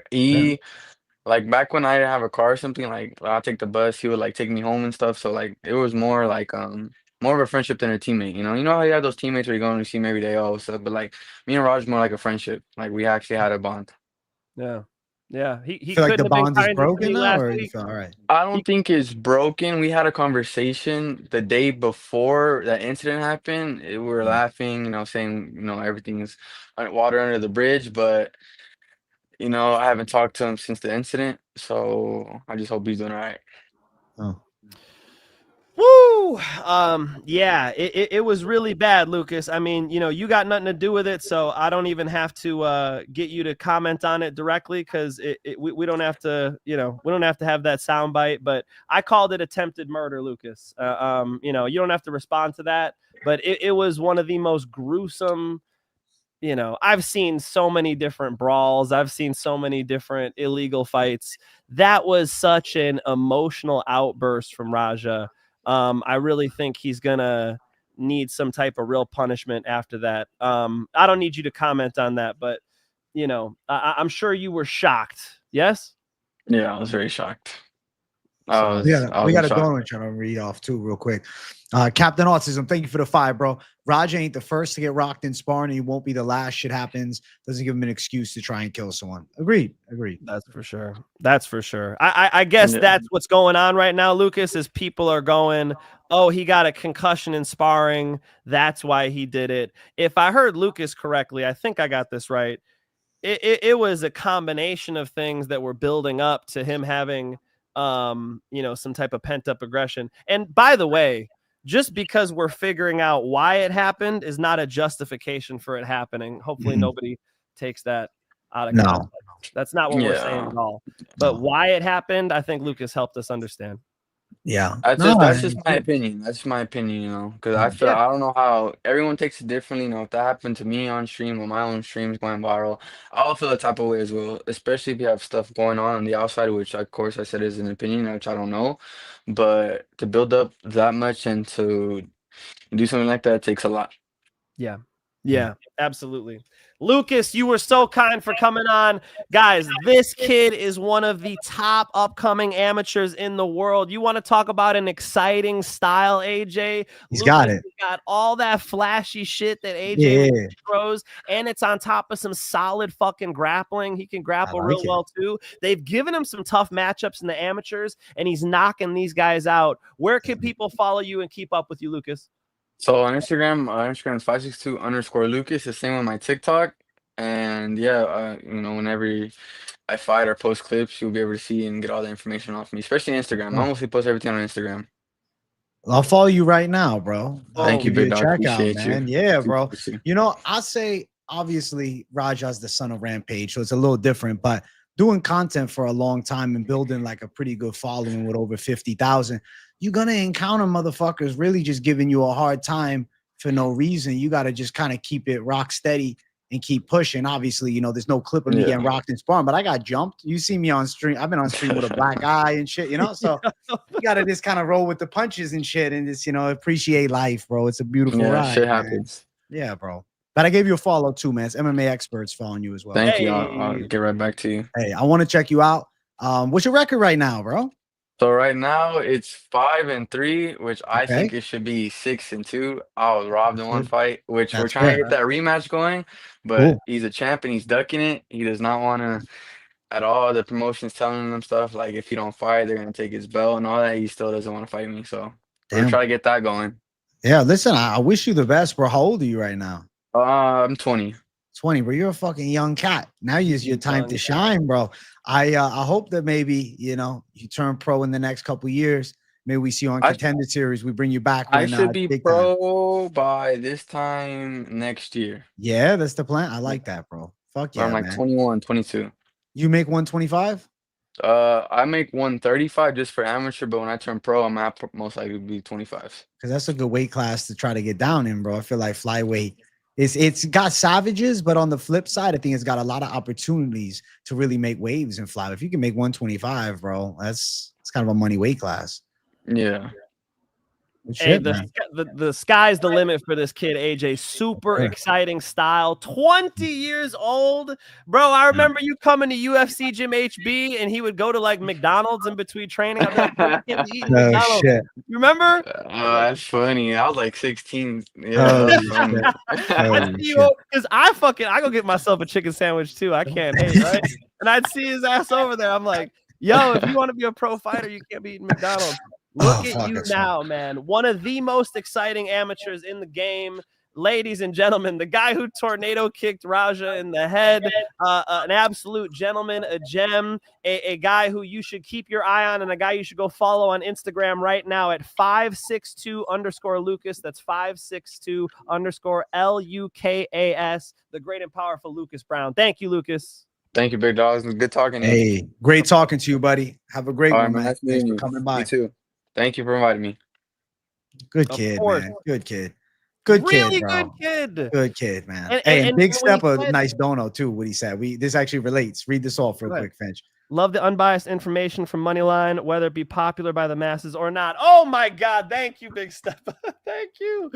like back when I didn't have a car or something, like I'll take the bus, he would like take me home and stuff. So like it was more like more of a friendship than a teammate, you know? You know how you have those teammates where you're going to see them every day, all what's up, but like me and Roger more like a friendship. Like we actually had a bond. Yeah. Yeah. He feel like couldn't the have been bond is kinder to broken me now, last or you week. feel all right? I don't think it's broken. We had a conversation the day before that incident happened. We were laughing, you know, saying, you know, everything's water under the bridge, but you know, I haven't talked to him since the incident, so I just hope he's doing all right. Oh. Woo! Yeah, it was really bad, Lucas. I mean, you know, you got nothing to do with it, so I don't even have to get you to comment on it directly because we don't have to, you know, we don't have to have that soundbite. But I called it attempted murder, Lucas. You know, you don't have to respond to that, but it was one of the most gruesome. You know, I've seen so many different brawls. I've seen so many different illegal fights. That was such an emotional outburst from Raja. I really think he's gonna need some type of real punishment after that. I don't need you to comment on that, but you know, I'm sure you were shocked. Yes. Yeah, I was very shocked. So We I was got in a shock. donor trying to read off too, real quick. Captain Autism, thank you for the 5, bro. Raja ain't the first to get rocked in sparring. He won't be the last. Shit happens. Doesn't give him an excuse to try and kill someone. Agreed. That's for sure. That's for sure. I guess that's what's going on right now, Lucas, is people are going, oh, he got a concussion in sparring. That's why he did it. If I heard Lucas correctly, I think I got this right. It was a combination of things that were building up to him having you know, some type of pent up aggression. And by the way, just because we're figuring out why it happened is not a justification for it happening. Hopefully nobody takes that out of context. That's not what we're saying at all. But why it happened, I think Lucas helped us understand. Yeah. That's just my opinion. That's my opinion, you know, because I feel I don't know how everyone takes it differently. You know, if that happened to me on stream or my own streams going viral, I'll feel the type of way as well. Especially if you have stuff going on the outside, which of course I said is an opinion, which I don't know, but to build up that much and to do something like that takes a lot. Yeah, absolutely. Lucas, you were so kind for coming on. Guys, this kid is one of the top upcoming amateurs in the world. You want to talk about an exciting style, AJ? He's Lucas got it. got all that flashy shit that AJ throws, and it's on top of some solid fucking grappling. He can grapple real well too. They've given him some tough matchups in the amateurs, and he's knocking these guys out. Where can people follow you and keep up with you, Lucas? So on Instagram, Instagram is 562_Lucas. The same on my TikTok. And yeah, you know, whenever I fight or post clips, you'll be able to see and get all the information off me, especially Instagram. I mostly post everything on Instagram. I'll follow you right now, bro. Thank you, Give you big a dog. check Appreciate out, you. man. Yeah, bro. Appreciate you. You know, I'll say obviously Raja's the son of Rampage, so it's a little different, but doing content for a long time and building like a pretty good following with over 50,000, you're gonna encounter motherfuckers really just giving you a hard time for no reason. You got to just kind of keep it rock steady and keep pushing. Obviously, you know, there's no clip of me getting rocked in sparring, but I got jumped. You see me on stream. I've been on stream with a black eye and shit, you know? So you got to just kind of roll with the punches and shit and just, you know, appreciate life, bro. It's a beautiful ride. Shit happens. Man. Yeah, bro. But I gave you a follow too, man. It's MMA experts following you as well. Thank you. I'll get right back to you. Hey, I want to check you out. What's your record right now, bro? So right now it's 5-3, which I think it should be 6-2. I was robbed in one fight, which we're trying to get that rematch going, but he's a champ and he's ducking it. He does not want to at all. The promotion's telling him stuff like if he don't fight, they're gonna take his belt and all that. He still doesn't want to fight me. So we're trying to get that going. Yeah, listen, I wish you the best, bro. How old are you right now? I'm 20. 20, bro. You're a fucking young cat. Now is your time to shine, bro. I hope that maybe you turn pro in the next couple years. Maybe we see you on Contender Series. We bring you back. I should be pro by this time next year. Yeah, that's the plan. I like that, bro. Fuck yeah, I'm like man. 21, 22. You make 125? I make 135 just for amateur, but when I turn pro, I'm at most likely be 25. Because that's a good weight class to try to get down in, bro. I feel like flyweight it's got savages, but on the flip side, I think it's got a lot of opportunities to really make waves in flyweight. If you can make 125, bro, it's kind of a money weight class. Yeah. Hey, the sky's the limit for this kid, AJ. Super exciting style. 20 years old. Bro, I remember you coming to UFC Gym HB and he would go to like McDonald's in between training. I'd be like, oh, shit. You remember? That's funny. I was like 16. Yeah, because I go get myself a chicken sandwich too. I can't hate, right? And I'd see his ass over there. I'm like, yo, if you want to be a pro fighter, you can't be eating McDonald's. Look at you now, man. One of the most exciting amateurs in the game. Ladies and gentlemen, the guy who tornado kicked Raja in the head, an absolute gentleman, a gem, a guy who you should keep your eye on, and a guy you should go follow on Instagram right now at 562_Lucas. That's 562_LUKAS. The great and powerful Lucas Brown. Thank you, Lucas. Thank you, big dogs. Good talking to you. Hey, great talking to you, buddy. Have a great one, man. Thanks for coming by. You too. Thank you for inviting me. Good kid, man. Good kid. Good really kid, bro. Good kid. Good kid, man. And big step of nice dono too. What he said. This actually relates. Read this off real quick, Finch. Love the unbiased information from Moneyline, whether it be popular by the masses or not. Oh my God! Thank you, big step. Thank you.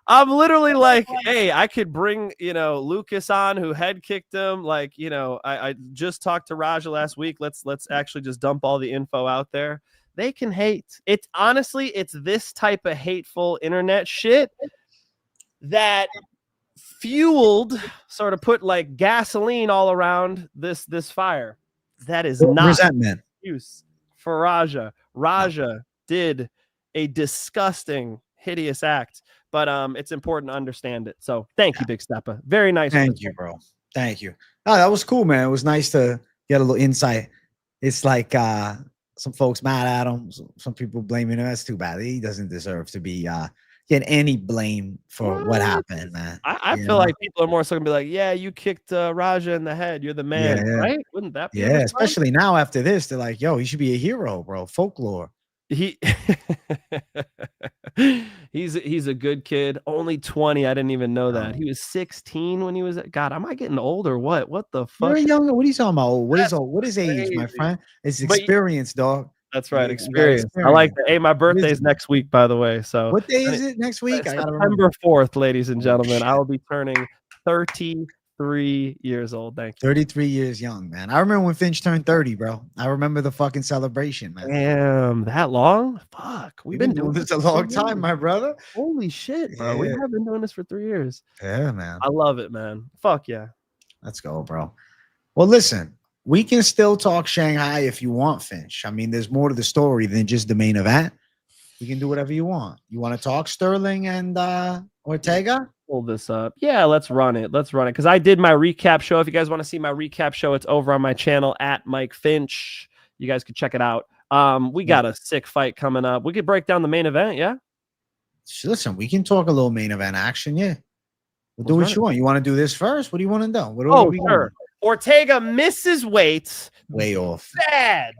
I'm literally like, hey, I could bring Lucas on who head kicked him. Like I just talked to Raja last week. Let's actually just dump all the info out there. They can hate. It's honestly, it's this type of hateful internet shit that fueled, sort of put like gasoline all around this fire. That is not resentment excuse for Raja. Raja did a disgusting, hideous act, but it's important to understand it. So thank you, Big Steppa. Very nice. Thank you, bro. Thank you. Oh, that was cool, man. It was nice to get a little insight. It's like some folks mad at him. Some people blaming him. That's too bad. He doesn't deserve to be getting any blame for what happened, man. I feel like people are more so gonna be like, yeah, you kicked Raja in the head. You're the man, right? Wouldn't that be? Yeah, especially now after this, they're like, yo, he should be a hero, bro. Folklore. He's a good kid. Only 20. I didn't even know that. He was 16 when he was God. Am I getting old or what? What the fuck? You're younger. What are you talking about? What is age, my friend? It's experience, dog. That's right. Experience. I like that. Hey, my birthday's next week, by the way. So what day is it next week? September 4th, ladies and gentlemen. I will be turning 33 years old. Thank you. 33 years young, man. I remember when Finch turned 30, bro. I remember the fucking celebration, man. Damn, that long? Fuck. We've been doing this a long time, my brother. Holy shit, bro. We have been doing this for 3 years. Yeah, man. I love it, man. Fuck yeah. Let's go, bro. Well, listen, we can still talk Shanghai if you want, Finch. I mean, there's more to the story than just the main event. You can do whatever you want. You want to talk Sterling and Ortega? Pull this up. Yeah, let's run it. Because I did my recap show. If you guys want to see my recap show, it's over on my channel at Mike Finch. You guys can check it out. We got a sick fight coming up. We could break down the main event, yeah? Listen, we can talk a little main event action, yeah. We'll do what you want. You want to do this first? What do you want to do? What are we sure. Ortega misses weight. Way off. Bad.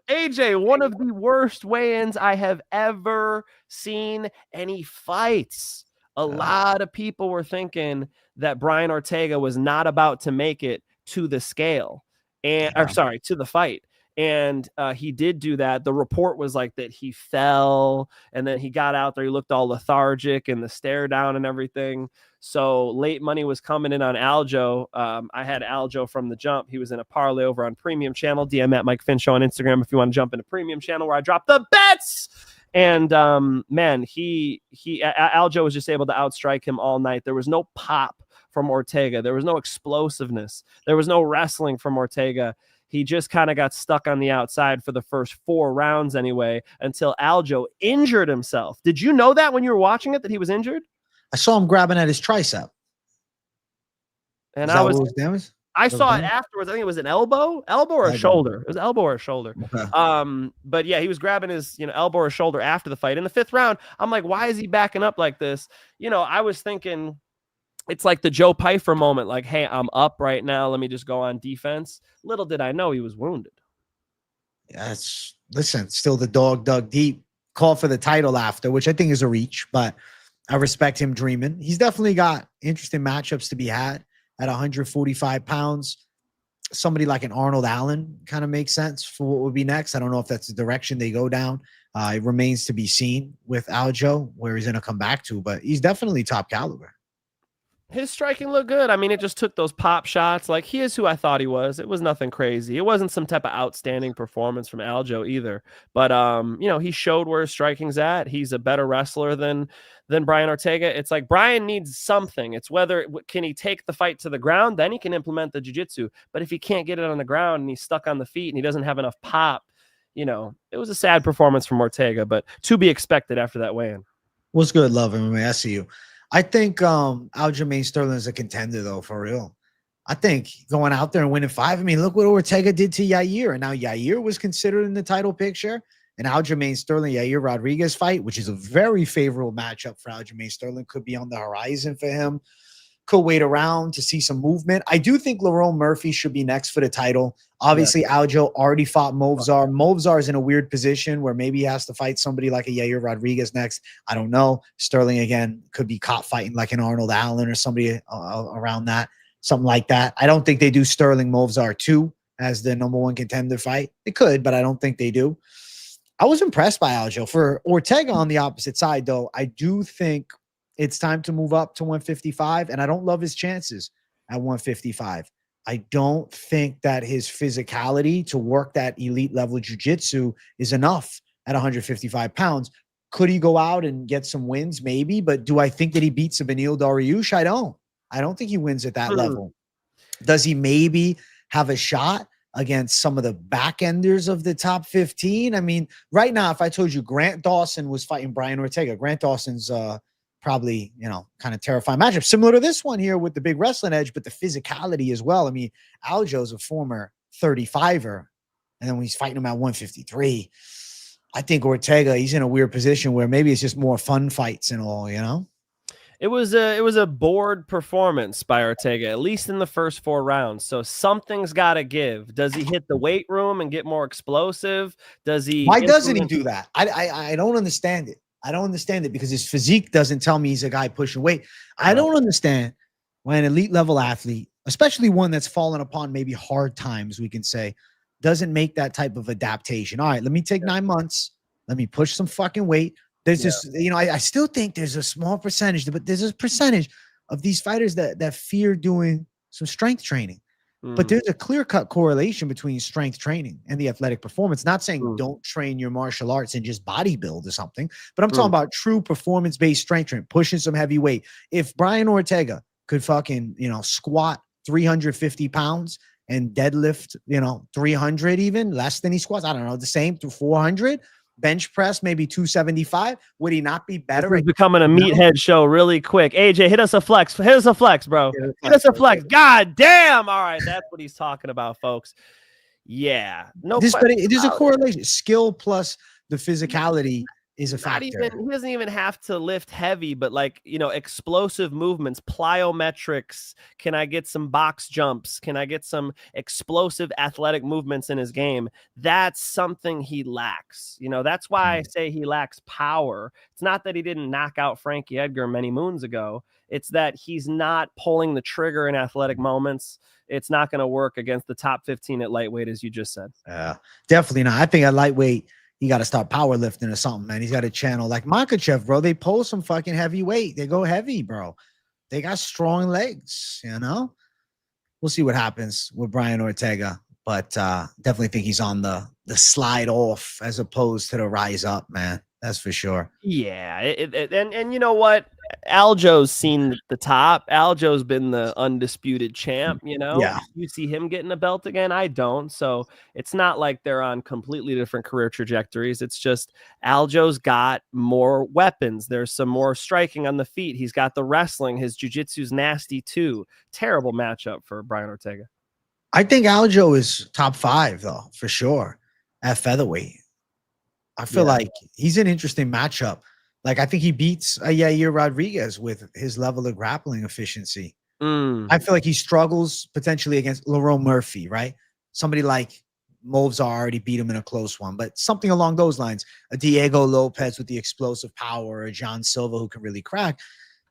AJ, one of the worst weigh-ins I have ever seen. And he fights. A lot of people were thinking that Brian Ortega was not about to make it to the scale. To the fight. And he did do that. The report was like that he fell and then he got out there. He looked all lethargic and the stare down and everything. So late money was coming in on Aljo. I had Aljo from the jump. He was in a parlay over on Premium Channel. DM at Mike Finch Show on Instagram if you want to jump into Premium Channel where I drop the bets. And man, Aljo was just able to outstrike him all night. There was no pop from Ortega. There was no explosiveness. There was no wrestling from Ortega. He just kind of got stuck on the outside for the first 4 rounds anyway, until Aljo injured himself. Did you know that when you were watching it, that he was injured? I saw him grabbing at his tricep. And I saw it afterwards. I think it was an elbow or a shoulder. It was elbow or a shoulder. Okay. But yeah, he was grabbing his, elbow or shoulder after the fight. In the 5th round, I'm like, why is he backing up like this? I was thinking it's like the Joe Pyfer moment. Like, hey, I'm up right now. Let me just go on defense. Little did I know he was wounded. Yes. Listen, still the dog dug deep. Call for the title after, which I think is a reach, but I respect him dreaming. He's definitely got interesting matchups to be had. At 145 pounds, somebody like an Arnold Allen kind of makes sense for what would be next. I don't know if that's the direction they go down. It remains to be seen with Aljo where he's going to come back to, but he's definitely top caliber. His striking looked good. I mean, it just took those pop shots. Like, he is who I thought he was. It was nothing crazy. It wasn't some type of outstanding performance from Aljo either. But, he showed where his striking's at. He's a better wrestler than Brian Ortega. It's like Brian needs something. It's whether can he take the fight to the ground, then he can implement the jiu-jitsu. But if he can't get it on the ground and he's stuck on the feet and he doesn't have enough pop, it was a sad performance from Ortega, but to be expected after that weigh-in. What's good, love MMA? I see you. I think Aljamain Sterling is a contender, though, for real. I think going out there and winning 5. I mean, look what Ortega did to Yair. And now Yair was considered in the title picture. And Aljamain Sterling, Yair Rodriguez fight, which is a very favorable matchup for Aljamain Sterling, could be on the horizon for him. Could wait around to see some movement. I do think Lerone Murphy should be next for the title. Obviously, Aljo already fought Movzar. Movzar is in a weird position where maybe he has to fight somebody like a Yair Rodriguez next. I don't know. Sterling, again, could be caught fighting like an Arnold Allen or somebody around that, something like that. I don't think they do Sterling Movzar 2 as the #1 contender fight. They could, but I don't think they do. I was impressed by Aljo. For Ortega on the opposite side, though, I do think it's time to move up to 155, and I don't love his chances at 155. I don't think that his physicality to work that elite level jiu-jitsu is enough at 155 pounds. Could he go out and get some wins? Maybe, but do I think that he beats a Beneil Dariush? I don't think he wins at that level. Does he maybe have a shot against some of the back enders of the top 15? I mean, right now, if I told you Grant Dawson was fighting Brian Ortega, Grant Dawson's probably, kind of terrifying matchup, similar to this one here with the big wrestling edge, but the physicality as well. I mean, Aljo's a former 35er, and then when he's fighting him at 153, I think Ortega, he's in a weird position where maybe it's just more fun fights and all, It was a bored performance by Ortega, at least in the first 4 rounds. So something's got to give. Does he hit the weight room and get more explosive? Does he? Why doesn't he do that? I don't understand it. I don't understand it because his physique doesn't tell me he's a guy pushing weight. I don't understand when an elite level athlete, especially one that's fallen upon maybe hard times, we can say, doesn't make that type of adaptation. All right, let me take 9 months. Let me push some fucking weight. There's this, I still think there's a small percentage, but there's a percentage of these fighters that fear doing some strength training. But there's a clear-cut correlation between strength training and the athletic performance. Not saying don't train your martial arts and just bodybuild or something, but I'm talking about true performance-based strength training, pushing some heavy weight. If Brian Ortega could fucking, squat 350 pounds and deadlift, 300 even, less than he squats, I don't know, the same to 400, bench press, maybe 275, would he not be better? This is becoming a meathead show really quick. AJ, hit us a flex. Hit us a flex, bro. Hit us a flex. God damn. All right. That's what he's talking about, folks. Yeah. No, there's a correlation. Skill plus the physicality is a factor. He doesn't even have to lift heavy, but explosive movements, plyometrics. Can I get some box jumps? Can I get some explosive athletic movements in his game? That's something he lacks. That's why I say he lacks power. It's not that he didn't knock out Frankie Edgar many moons ago. It's that he's not pulling the trigger in athletic moments. It's not going to work against the top 15 at lightweight, as you just said. Yeah, definitely not. I think at lightweight, he got to start powerlifting or something, man. He's got a channel like Makachev, bro. They pull some fucking heavy weight. They go heavy, bro. They got strong legs, We'll see what happens with Brian Ortega, but definitely think he's on the slide off as opposed to the rise up, man. That's for sure. Yeah, and you know what? Aljo's seen the top. Aljo's been the undisputed champ, you know? Yeah. You see him getting a belt again? I don't. So it's not like they're on completely different career trajectories. It's just Aljo's got more weapons. There's some more striking on the feet. He's got the wrestling. His jiu-jitsu's nasty too. Terrible matchup for Brian Ortega. I think Aljo is top 5 though, for sure, at featherweight. I feel like he's an interesting matchup. Like, I think he beats Yair Rodriguez with his level of grappling efficiency. I feel like he struggles potentially against Lerone Murphy, right? Somebody like Movzar already beat him in a close one, but something along those lines. A Diego Lopez with the explosive power, or John Silva who can really crack.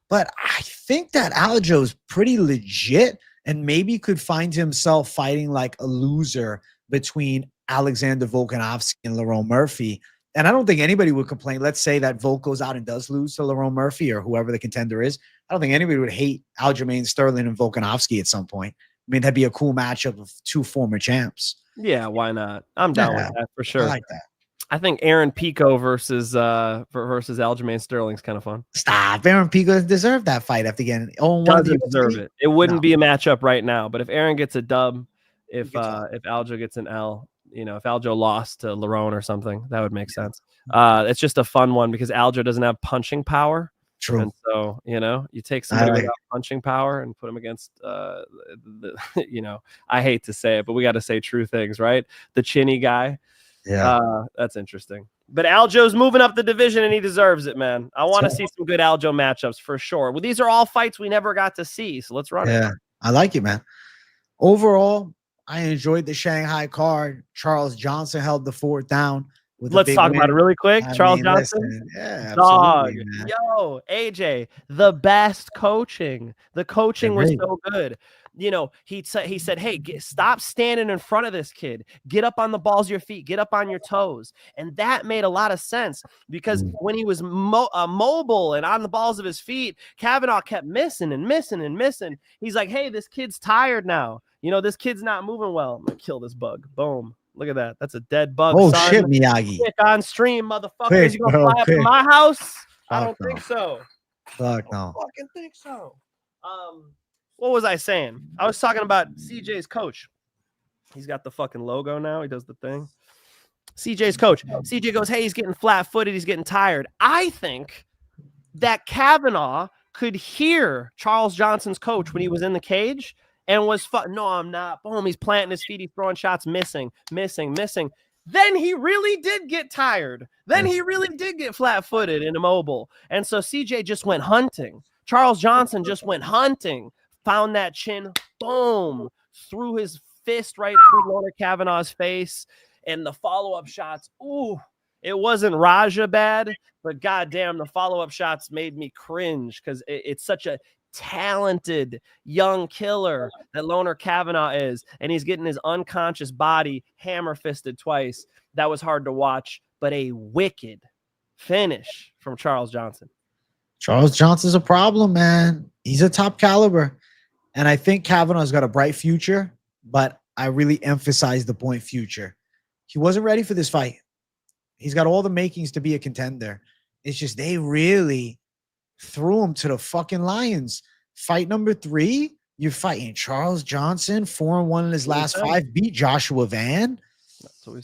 But I think that Aljo's pretty legit and maybe could find himself fighting like a loser between Alexander Volkanovski and Lerone Murphy. And I don't think anybody would complain. Let's say that Volk goes out and does lose to Lerone Murphy or whoever the contender is. I don't think anybody would hate Aljamain Sterling and Volkanovski at some point. I mean, that'd be a cool matchup of 2 former champs. Yeah, why not? I'm down with that for sure. I like that. I think Aaron Pico versus Aljamain Sterling's kind of fun. Stop. Aaron Pico deserved that fight after getting doesn't deserve it. It wouldn't be a matchup right now, but if Aaron gets a dub, if Aljo gets an L, you know, if Aljo lost to Lerone or something, that would make sense. It's just a fun one because Aljo doesn't have punching power. True. And so, you know, you take somebody without punching power and put him against, you know, I hate to say it, but we got to say true things, right? The chinny guy. Yeah. That's interesting. But Aljo's moving up the division and he deserves it, man. I want to see some good Aljo matchups for sure. Well, these are all fights we never got to see, so let's run it. Yeah, I like it, man. Overall, I enjoyed the Shanghai card. Charles Johnson held the fort down. Let's talk about it really quick. Charles Johnson. Listen, yeah, dog. Man. Yo, AJ, the best coaching. The coaching was so good. You know, he said, hey, stop standing in front of this kid. Get up on the balls of your feet. Get up on your toes. And that made a lot of sense because when he was mobile and on the balls of his feet, Kavanaugh kept missing and missing and missing. He's like, hey, this kid's tired now. You know, this kid's not moving well. I'm going to kill this bug. Boom. Look at that. That's a dead bug. Oh, son. shit, Miyagi. Quick on stream, motherfuckers. You going to fly up in my house? I don't think so. Fuck no. I don't fucking think so. What was I saying? I was talking about CJ's coach. He's got the fucking logo now. He does the thing. CJ's coach. CJ goes, hey, he's getting flat-footed. He's getting tired. I think that Kavanaugh could hear Charles Johnson's coach when he was in the cage and was, no, I'm not. Boom, he's planting his feet. He's throwing shots, missing. Then he really did get tired. Then he really did get flat-footed and immobile. And so CJ just went hunting. Charles Johnson just went hunting. Found that chin, boom, threw his fist right through Loner Kavanaugh's face, and the follow-up shots, ooh, it wasn't Raja bad, but goddamn, the follow-up shots made me cringe because it's such a talented young killer that Loner Kavanaugh is, and he's getting his unconscious body hammer-fisted twice. That was hard to watch, but a wicked finish from Charles Johnson. Charles Johnson's a problem, man. He's a top caliber. And I think Kavanaugh's got a bright future, but I really emphasize the point future. He wasn't ready for this fight. He's got all the makings to be a contender. It's just they really threw him to the fucking lions. Fight number 3, you're fighting Charles Johnson, 4-1 in his last 5, beat Joshua Van.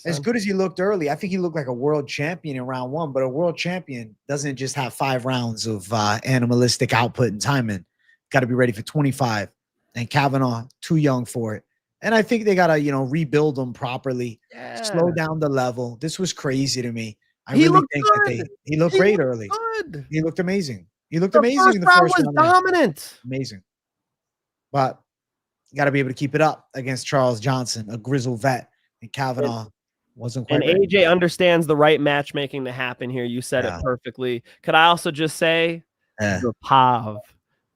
As good as he looked early, I think he looked like a world champion in round 1, but a world champion doesn't just have 5 rounds of animalistic output and timing. Got to be ready for 25. And Kavanaugh, too young for it. And I think they got to, rebuild him properly, slow down the level. This was crazy to me. He looked great early. Good. He looked amazing. He looked amazing in the first round. Dominant. Amazing. But you got to be able to keep it up against Charles Johnson, a grizzled vet. And Kavanaugh wasn't quite ready. AJ understands the right matchmaking to happen here. You said it perfectly. Could I also just say the Pav?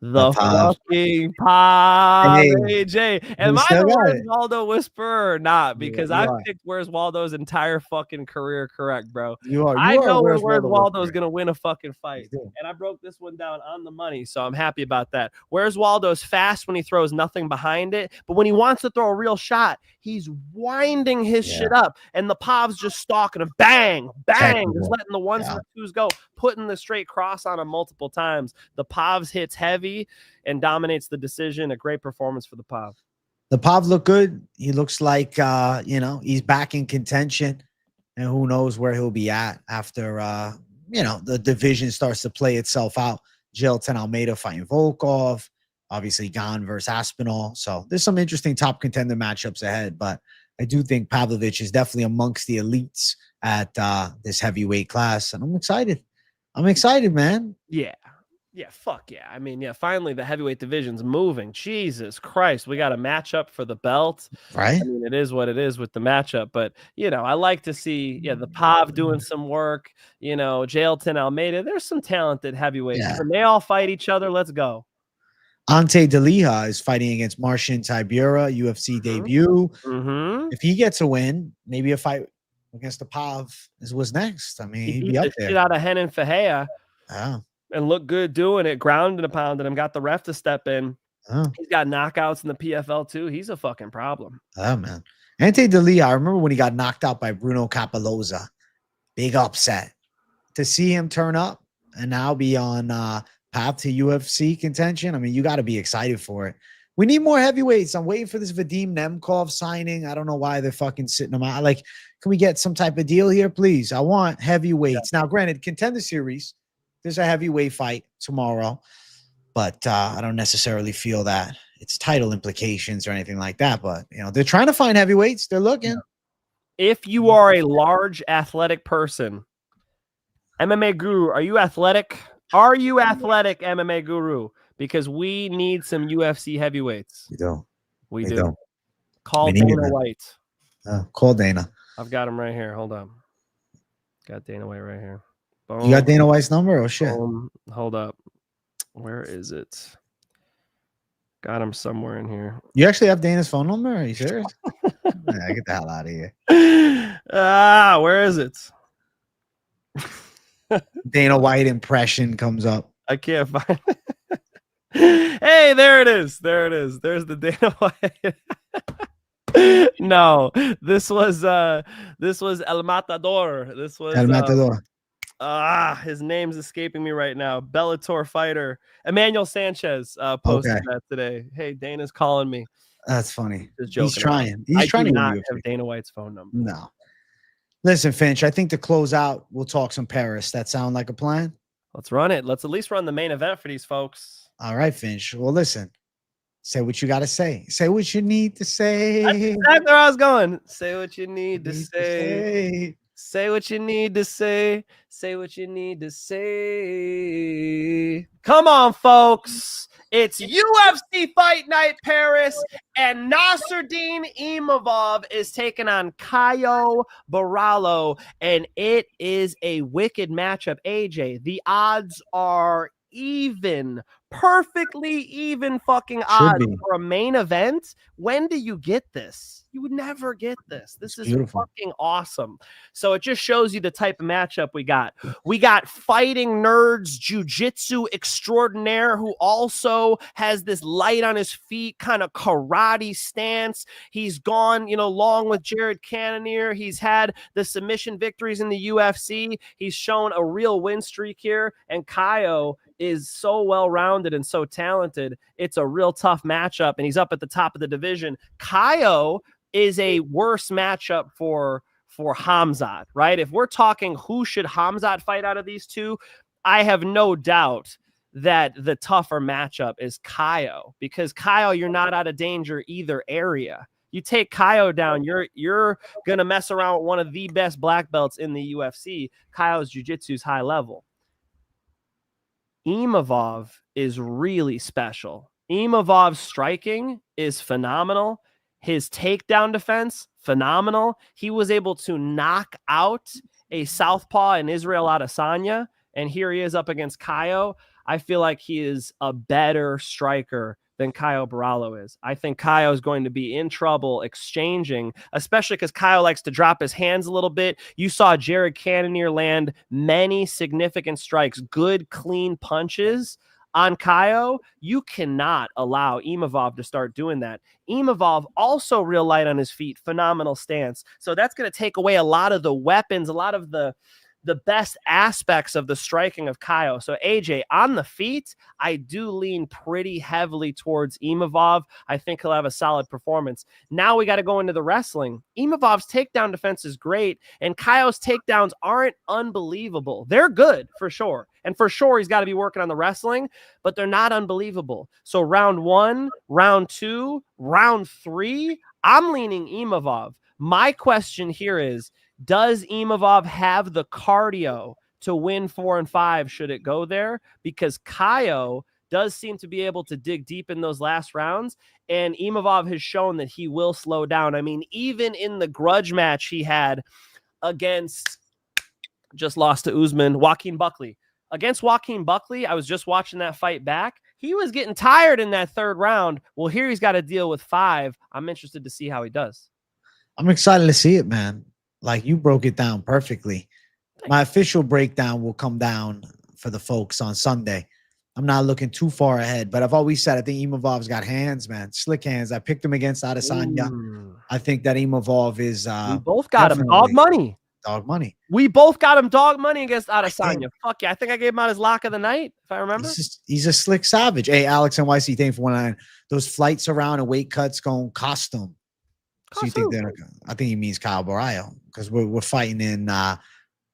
The fucking Pav, AJ. Am I the Where's Waldo whisperer or not? Because I picked Where's Waldo's entire fucking career correct, bro. I know Where's Waldo's going to win a fucking fight. And I broke this one down on the money, so I'm happy about that. Where's Waldo's fast when he throws nothing behind it, but when he wants to throw a real shot, he's winding his shit up. And the Pav's just stalking him. Bang, bang, just letting the 1s and 2s go. putting the straight cross on him multiple times. The Pavs hits heavy and dominates the decision. A great performance for the Pav. The Pav looked good. He looks like, he's back in contention, and who knows where he'll be at after, the division starts to play itself out. Jailton Almeida fighting Volkov, obviously Gan versus Aspinall. So there's some interesting top contender matchups ahead, but I do think Pavlovich is definitely amongst the elites at this heavyweight class, and I'm excited. I'm excited, man. Yeah. Yeah, fuck yeah. I mean, yeah, finally the heavyweight division's moving. Jesus Christ, we got a matchup for the belt. Right? I mean, it is what it is with the matchup, but, I like to see, the Pav doing some work, Jailton Almeida. There's some talented heavyweights. Yeah. When they all fight each other, let's go. Ante Delija is fighting against Marcin Tybura, UFC debut. If he gets a win, maybe a fight against the Pav is what's next. I mean, He he'd beat be up the there. shit out of Renan Fajea. Yeah. And looked good doing it, grounded and pounded him, got the ref to step in. Oh. He's got knockouts in the PFL too. He's a fucking problem. Oh, man. Ante Delija, I remember when he got knocked out by Bruno Capoloza. Big upset. To see him turn up and now be on path to UFC contention, I mean, you got to be excited for it. We need more heavyweights. I'm waiting for this Vadim Nemkov signing. I don't know why they're fucking sitting him out. Like, can we get some type of deal here, please? I want heavyweights. Now, granted, Contender Series, there's a heavyweight fight tomorrow, but I don't necessarily feel that it's title implications or anything like that. But, they're trying to find heavyweights. They're looking. If you are a large athletic person, MMA Guru, are you athletic? Are you athletic, MMA Guru? Because we need some UFC heavyweights. We don't. We We do. don't. Call We need Dana it. White. Call Dana. I've got him right here. Hold on. Got Dana White right here. Boom. You got Dana White's number? Oh, shit. Hold up. Where is it? Got him somewhere in here. You actually have Dana's phone number? Are you serious? Yeah, get the hell out of here. Where is it? Dana White impression comes up. I can't find it. Hey, there it is. There it is. There's the Dana White. No, this was El Matador. This was El Matador. His name's escaping me right now. Bellator fighter Emmanuel Sanchez posted that today. Hey, Dana's calling me. That's funny. Just joking. He's trying. He's trying do to not win have UFC. Dana White's phone number. No. Listen, Finch, I think to close out, we'll talk some Paris. That sound like a plan? Let's run it. Let's at least run the main event for these folks. All right, Finch. Well, listen. Say what you got to say. Say what you need to say. That's exactly where I was going. Say what you need to say. Say what you need to say. Say what you need to say. Come on, folks. It's UFC Fight Night Paris, and Nasruddin Imavov is taking on Caio Borralho, and it is a wicked matchup. AJ, the odds are even, perfectly even fucking odds for a main event. When do you get this? You would never get this. This is beautiful. Fucking awesome. So it just shows you the type of matchup we got. We got fighting nerds, jiu-jitsu extraordinaire, who also has this light on his feet, kind of karate stance. He's gone, long with Jared Cannonier. He's had the submission victories in the UFC. He's shown a real win streak here. And Caio is so well-rounded and so talented. It's a real tough matchup, and he's up at the top of the division. Caio is a worse matchup for Khamzat, right? If we're talking who should Khamzat fight out of these two, I have no doubt that the tougher matchup is Caio, because Caio, you're not out of danger either area. You take Caio down, you're going to mess around with one of the best black belts in the UFC. Caio's jiu-jitsu is high level. Imavov is really special. Imavov's striking is phenomenal. His takedown defense, phenomenal. He was able to knock out a southpaw in Israel Adesanya, and here he is up against Caio. I feel like he is a better striker than Caio Borralho is. I think Caio is going to be in trouble exchanging, especially because Caio likes to drop his hands a little bit. You saw Jared Cannonier land many significant strikes, good, clean punches on Caio. You cannot allow Imavov to start doing that. Imavov also real light on his feet, phenomenal stance. So that's going to take away a lot of the weapons, a lot of the the best aspects of the striking of Kaio. So AJ, on the feet, I do lean pretty heavily towards Imavov. I think he'll have a solid performance. Now we got to go into the wrestling. Imavov's takedown defense is great, and Kaio's takedowns aren't unbelievable. They're good for sure. And for sure, he's got to be working on the wrestling, but they're not unbelievable. So round 1, round 2, round 3, I'm leaning Imavov. My question here is, does Imavov have the cardio to win 4 and 5 should it go there? Because Kaio does seem to be able to dig deep in those last rounds, and Imavov has shown that he will slow down. I mean, even in the grudge match he had against, just lost to Usman, Joaquin Buckley. Against Joaquin Buckley, I was just watching that fight back. He was getting tired in that 3rd round. Well, here he's got to deal with 5. I'm interested to see how he does. I'm excited to see it, man. Like, you broke it down perfectly. My official breakdown will come down for the folks on Sunday. I'm not looking too far ahead, but I've always said I think Imavov's got hands, man. Slick hands. I picked him against Adesanya. I think that Imavov is we both got him dog money. Dog money. We both got him dog money against Adesanya. Fuck yeah. I think I gave him out his lock of the night, if I remember. He's a slick savage. Hey, Alex NYC, thank you for 19. Those flights around and weight cuts going costume. So you think they're, I think he means Kyle Barrio, because we're fighting in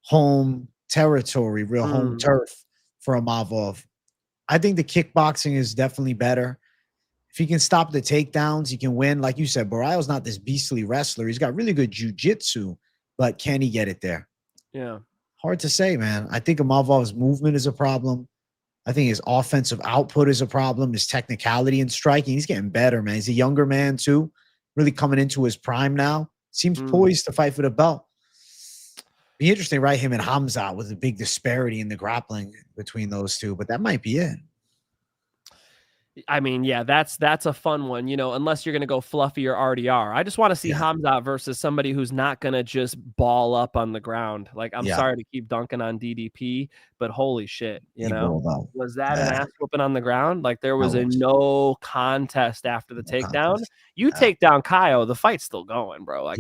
home territory, real home turf for Imavov. I think the kickboxing is definitely better. If he can stop the takedowns, he can win. Like you said, Barrio's not this beastly wrestler. He's got really good jiu-jitsu, but can he get it there? Yeah. Hard to say, man. I think Imavov's movement is a problem. I think his offensive output is a problem. His technicality and striking, he's getting better, man. He's a younger man too, really coming into his prime now. Seems poised to fight for the belt. Be interesting, right? Him and Hamzat with a big disparity in the grappling between those two, but that might be it. I mean, yeah, that's a fun one, you know, unless you're going to go fluffy or RDR. I just want to see Hamzat versus somebody who's not going to just ball up on the ground. Like, I'm sorry to keep dunking on DDP, but holy shit, you know, was that an ass whooping on the ground? Like, there was a no contest after the takedown. You take down Kaio, the fight's still going, bro. Like,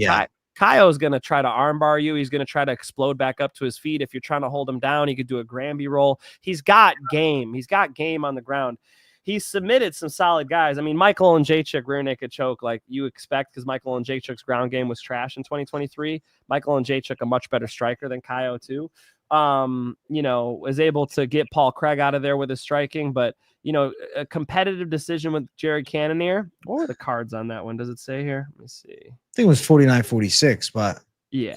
Kaio's going to try to armbar you. He's going to try to explode back up to his feet. If you're trying to hold him down, he could do a Granby roll. He's got game. He's got game on the ground. He's submitted some solid guys. I mean, Michael and Jacek rear naked choke like you expect, because Michael and Jacek's ground game was trash in 2023. Michael and Jacek a much better striker than Kaio too. You know, was able to get Paul Craig out of there with his striking, but you know, a competitive decision with Jared Cannonier. What were the cards on that one? Does it say here? Let me see. I think it was 49-46, but yeah,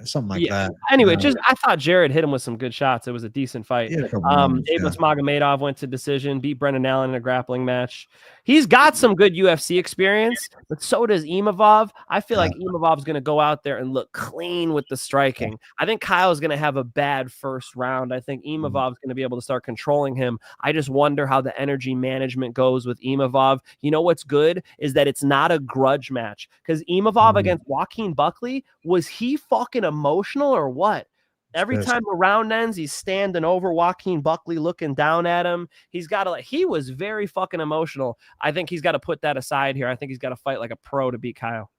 something like that. Anyway, I thought Jared hit him with some good shots. It was a decent fight. Abus Magomedov went to decision, beat Brendan Allen in a grappling match. He's got some good UFC experience, but so does Imavov. I feel like Imavov's going to go out there and look clean with the striking. I think Kyle's going to have a bad first round. I think Imavov's going to be able to start controlling him. I just wonder how the energy management goes with Imavov. You know what's good is that it's not a grudge match, because Imavov against Joaquin Buckley, was he fucking emotional or what? Every time the round ends, he's standing over Joaquin Buckley, looking down at him. He's got to, like, he was very fucking emotional. I think he's got to put that aside here. I think he's got to fight like a pro to beat Kyle.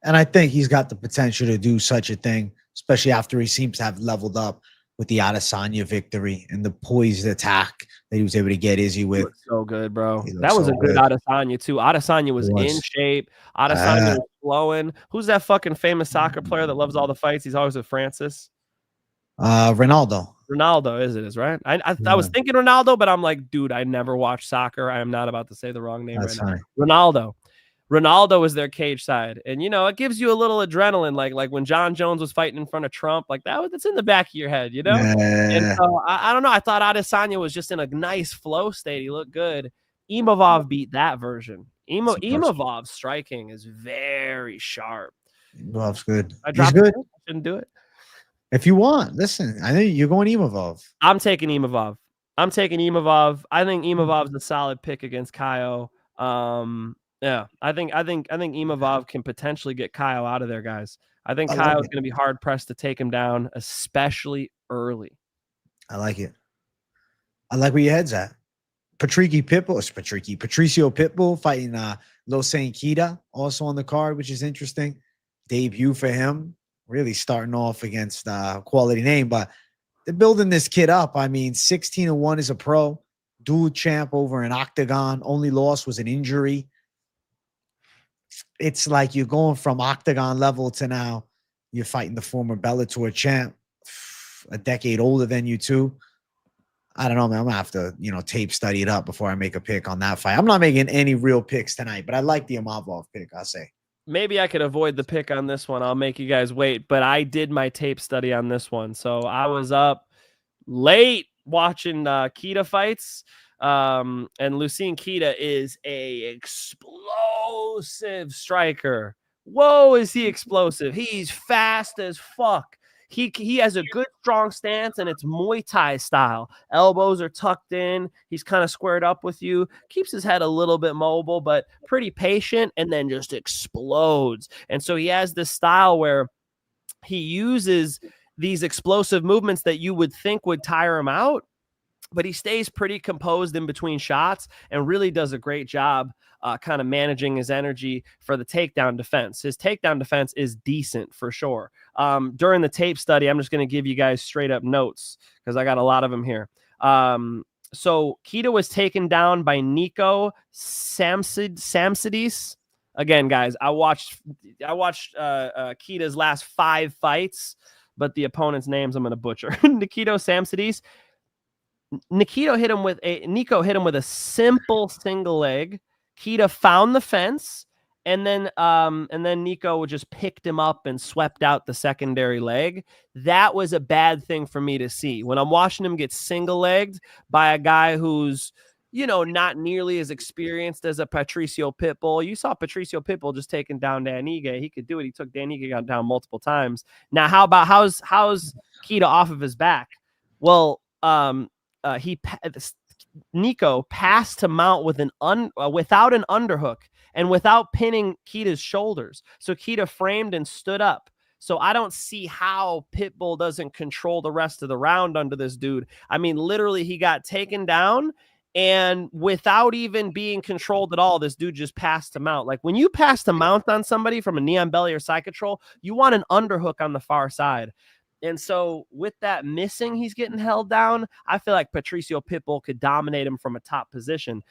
And I think he's got the potential to do such a thing, especially after he seems to have leveled up with the Adesanya victory and the poised attack that he was able to get Izzy with. So good, bro. That was a good Adesanya too. Adesanya was in shape. Adesanya was flowing. Who's that fucking famous soccer player that loves all the fights? He's always with Francis. Ronaldo. Ronaldo is right? I was thinking Ronaldo, but I'm like, dude, I never watched soccer. I am not about to say the wrong name now. Ronaldo is their cage side. And, you know, it gives you a little adrenaline, like when John Jones was fighting in front of Trump, like that's in the back of your head, you know? And so I don't know. I thought Adesanya was just in a nice flow state. He looked good. Imavov beat that version. Imavov's striking is very sharp. Imavov's good. He's good. I shouldn't do it. If you want, listen, I know you're going Imavov. I'm taking Imavov. I think Imavov's a solid pick against Kaio. Yeah, I think Imavov can potentially get Kaio out of there, guys. I think Kaio's going to be hard pressed to take him down, especially early. I like it. I like where your head's at. Patricio Pitbull fighting Lo Saint Kita, also on the card, which is interesting. Debut for him. really starting off against quality name, but they're building this kid up. I mean, 16-1 as a pro, dual champ over an octagon. Only loss was an injury. It's like you're going from octagon level to now you're fighting the former Bellator champ, a decade older than you too. I don't know, man. I'm gonna have to, tape study it up before I make a pick on that fight. I'm not making any real picks tonight, but I like the Imavov pick, I'll say. Maybe I could avoid the pick on this one. I'll make you guys wait, but I did my tape study on this one. So I was up late watching Kita fights. And Lucien Kita is a explosive striker. Whoa, is he explosive? He's fast as fuck. He has a good, strong stance, and it's Muay Thai style. Elbows are tucked in. He's kind of squared up with you. Keeps his head a little bit mobile, but pretty patient, and then just explodes. And so he has this style where he uses these explosive movements that you would think would tire him out, but he stays pretty composed in between shots and really does a great job kind of managing his energy for the takedown defense. His takedown defense is decent for sure. During the tape study, I'm just going to give you guys straight up notes because I got a lot of them here. So Kita was taken down by Nico Samsidis. Again, guys, I watched Kita's last 5 fights, but the opponent's names I'm going to butcher. Nico Samsidis. Nico hit him with a simple single leg. Kita found the fence, and then Nico just picked him up and swept out the secondary leg. That was a bad thing for me to see. When I'm watching him get single-legged by a guy who's, not nearly as experienced as a Patricio Pitbull. You saw Patricio Pitbull just taking down Dan Ige. He could do it. He took Dan Ige down multiple times. Now, how's Kita off of his back? Well, Nico passed to mount with without an underhook and without pinning Kita's shoulders. So Kita framed and stood up. So I don't see how Pitbull doesn't control the rest of the round under this dude. I mean, literally, he got taken down, and without even being controlled at all, this dude just passed to mount. Like, when you pass to mount on somebody from a knee on belly or side control, you want an underhook on the far side. And so with that missing, he's getting held down. I feel like Patricio Pitbull could dominate him from a top position.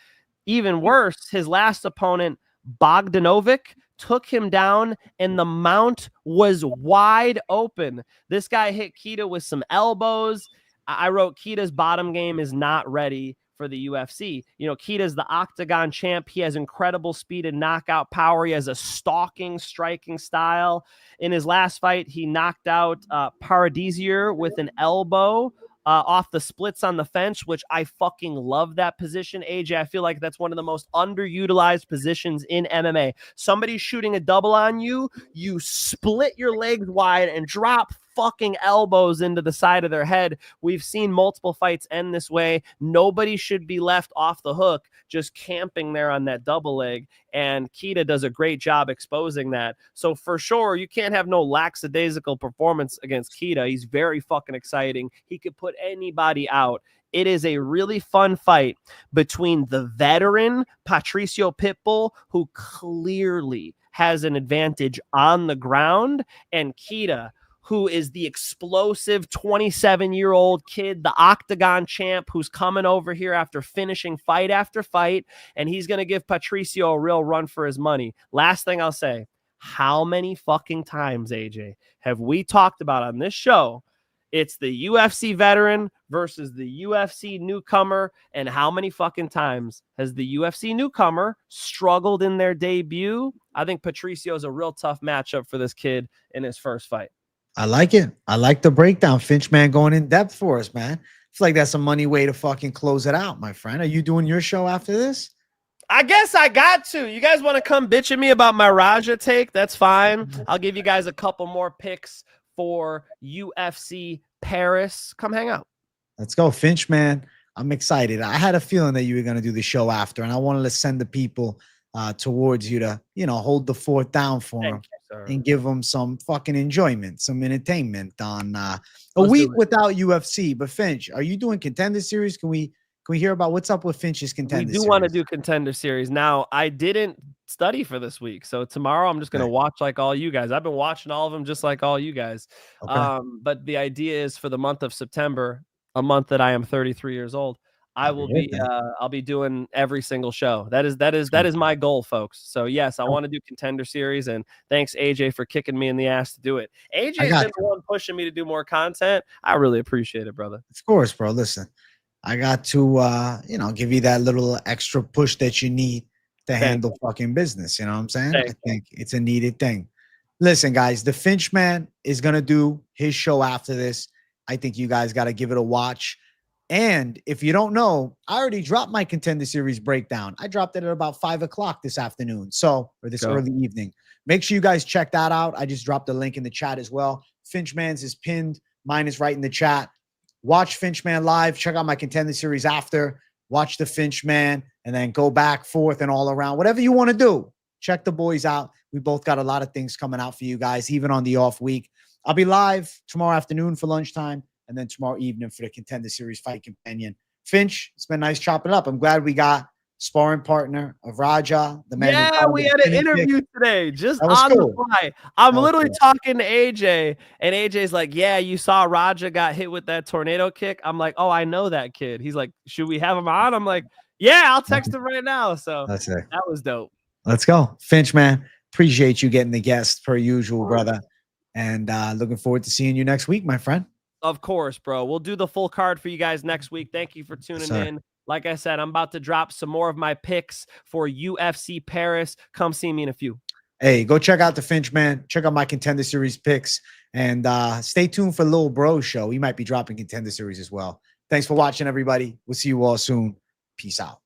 Even worse, his last opponent, Bogdanovic, took him down, and the mount was wide open. This guy hit Kita with some elbows. I wrote Kita's bottom game is not ready for the UFC. Kita's the octagon champ. He has incredible speed and knockout power. He has a stalking, striking style. In his last fight, he knocked out Paradisier with an elbow off the splits on the fence, which I fucking love that position. AJ, I feel like that's one of the most underutilized positions in MMA. Somebody's shooting a double on you, you split your legs wide and drop fucking elbows into the side of their head. We've seen multiple fights end this way. Nobody should be left off the hook just camping there on that double leg, and Kita does a great job exposing that. So for sure, you can't have no lackadaisical performance against Kita. He's very fucking exciting. He could put anybody out. It is a really fun fight between the veteran Patricio Pitbull, who clearly has an advantage on the ground, and Kita, who is the explosive 27-year-old kid, the octagon champ, who's coming over here after finishing fight after fight, and he's going to give Patricio a real run for his money. Last thing I'll say, how many fucking times, AJ, have we talked about on this show it's the UFC veteran versus the UFC newcomer, and how many fucking times has the UFC newcomer struggled in their debut? I think Patricio is a real tough matchup for this kid in his first fight. I like it. I like the breakdown. Finch, man, going in depth for us, man. It's like that's a money way to fucking close it out, my friend. Are you doing your show after this? I guess I got to. You guys want to come bitch at me about my Raja take? That's fine. I'll give you guys a couple more picks for UFC Paris. Come hang out. Let's go, Finch, man. I'm excited. I had a feeling that you were going to do the show after, and I wanted to send the people towards you to, hold the fort down for them and give them some fucking enjoyment, some entertainment on a week without UFC. But Finch, are you doing Contender series? Can we Can we hear about what's up with Finch's We Contender do want to series? do Contender series. Now, I didn't study for this week, so tomorrow I'm just going to Okay. watch like all you guys. I've been watching all of them just like all you guys. Okay. But the idea is for the month of September, a month that I am 33 years old, Happy birthday. I'll be doing every single show. That is my goal, folks. So yes, I want to do Contender series, and thanks AJ for kicking me in the ass to do it. AJ's been the one pushing me to do more content. I really appreciate it, brother. Of course, bro. Listen, I got to give you that little extra push that you need to handle fucking business. You know what I'm saying? I think it's a needed thing. Listen, guys, the Finch man is gonna do his show after this. I think you guys got to give it a watch. And if you don't know, I already dropped my Contender series breakdown. I dropped it at about 5 o'clock this afternoon. Or this early evening. Make sure you guys check that out. I just dropped a link in the chat as well. Finchman's is pinned. Mine is right in the chat. Watch Finchman live. Check out my Contender series after. Watch the Finchman and then go back, forth, and all around. Whatever you want to do, check the boys out. We both got a lot of things coming out for you guys, even on the off week. I'll be live tomorrow afternoon for lunchtime, and then tomorrow evening for the Contender series fight companion. Finch, it's been nice chopping up. I'm glad we got sparring partner of Raja, the man. Yeah, we had an interview today, just on the fly. I'm literally talking to AJ, and AJ's like, "Yeah, you saw Raja got hit with that tornado kick." I'm like, "Oh, I know that kid." He's like, "Should we have him on?" I'm like, "Yeah, I'll text him right now." So that's it. That was dope. Let's go, Finch, man. Appreciate you getting the guest per usual, brother. And looking forward to seeing you next week, my friend. Of course, bro. We'll do the full card for you guys next week. Thank you for tuning in. Like I said, I'm about to drop some more of my picks for UFC Paris. Come see me in a few. Hey, go check out the Finch, man. Check out my Contender series picks. And stay tuned for Lil Bro show. He might be dropping Contender series as well. Thanks for watching, everybody. We'll see you all soon. Peace out.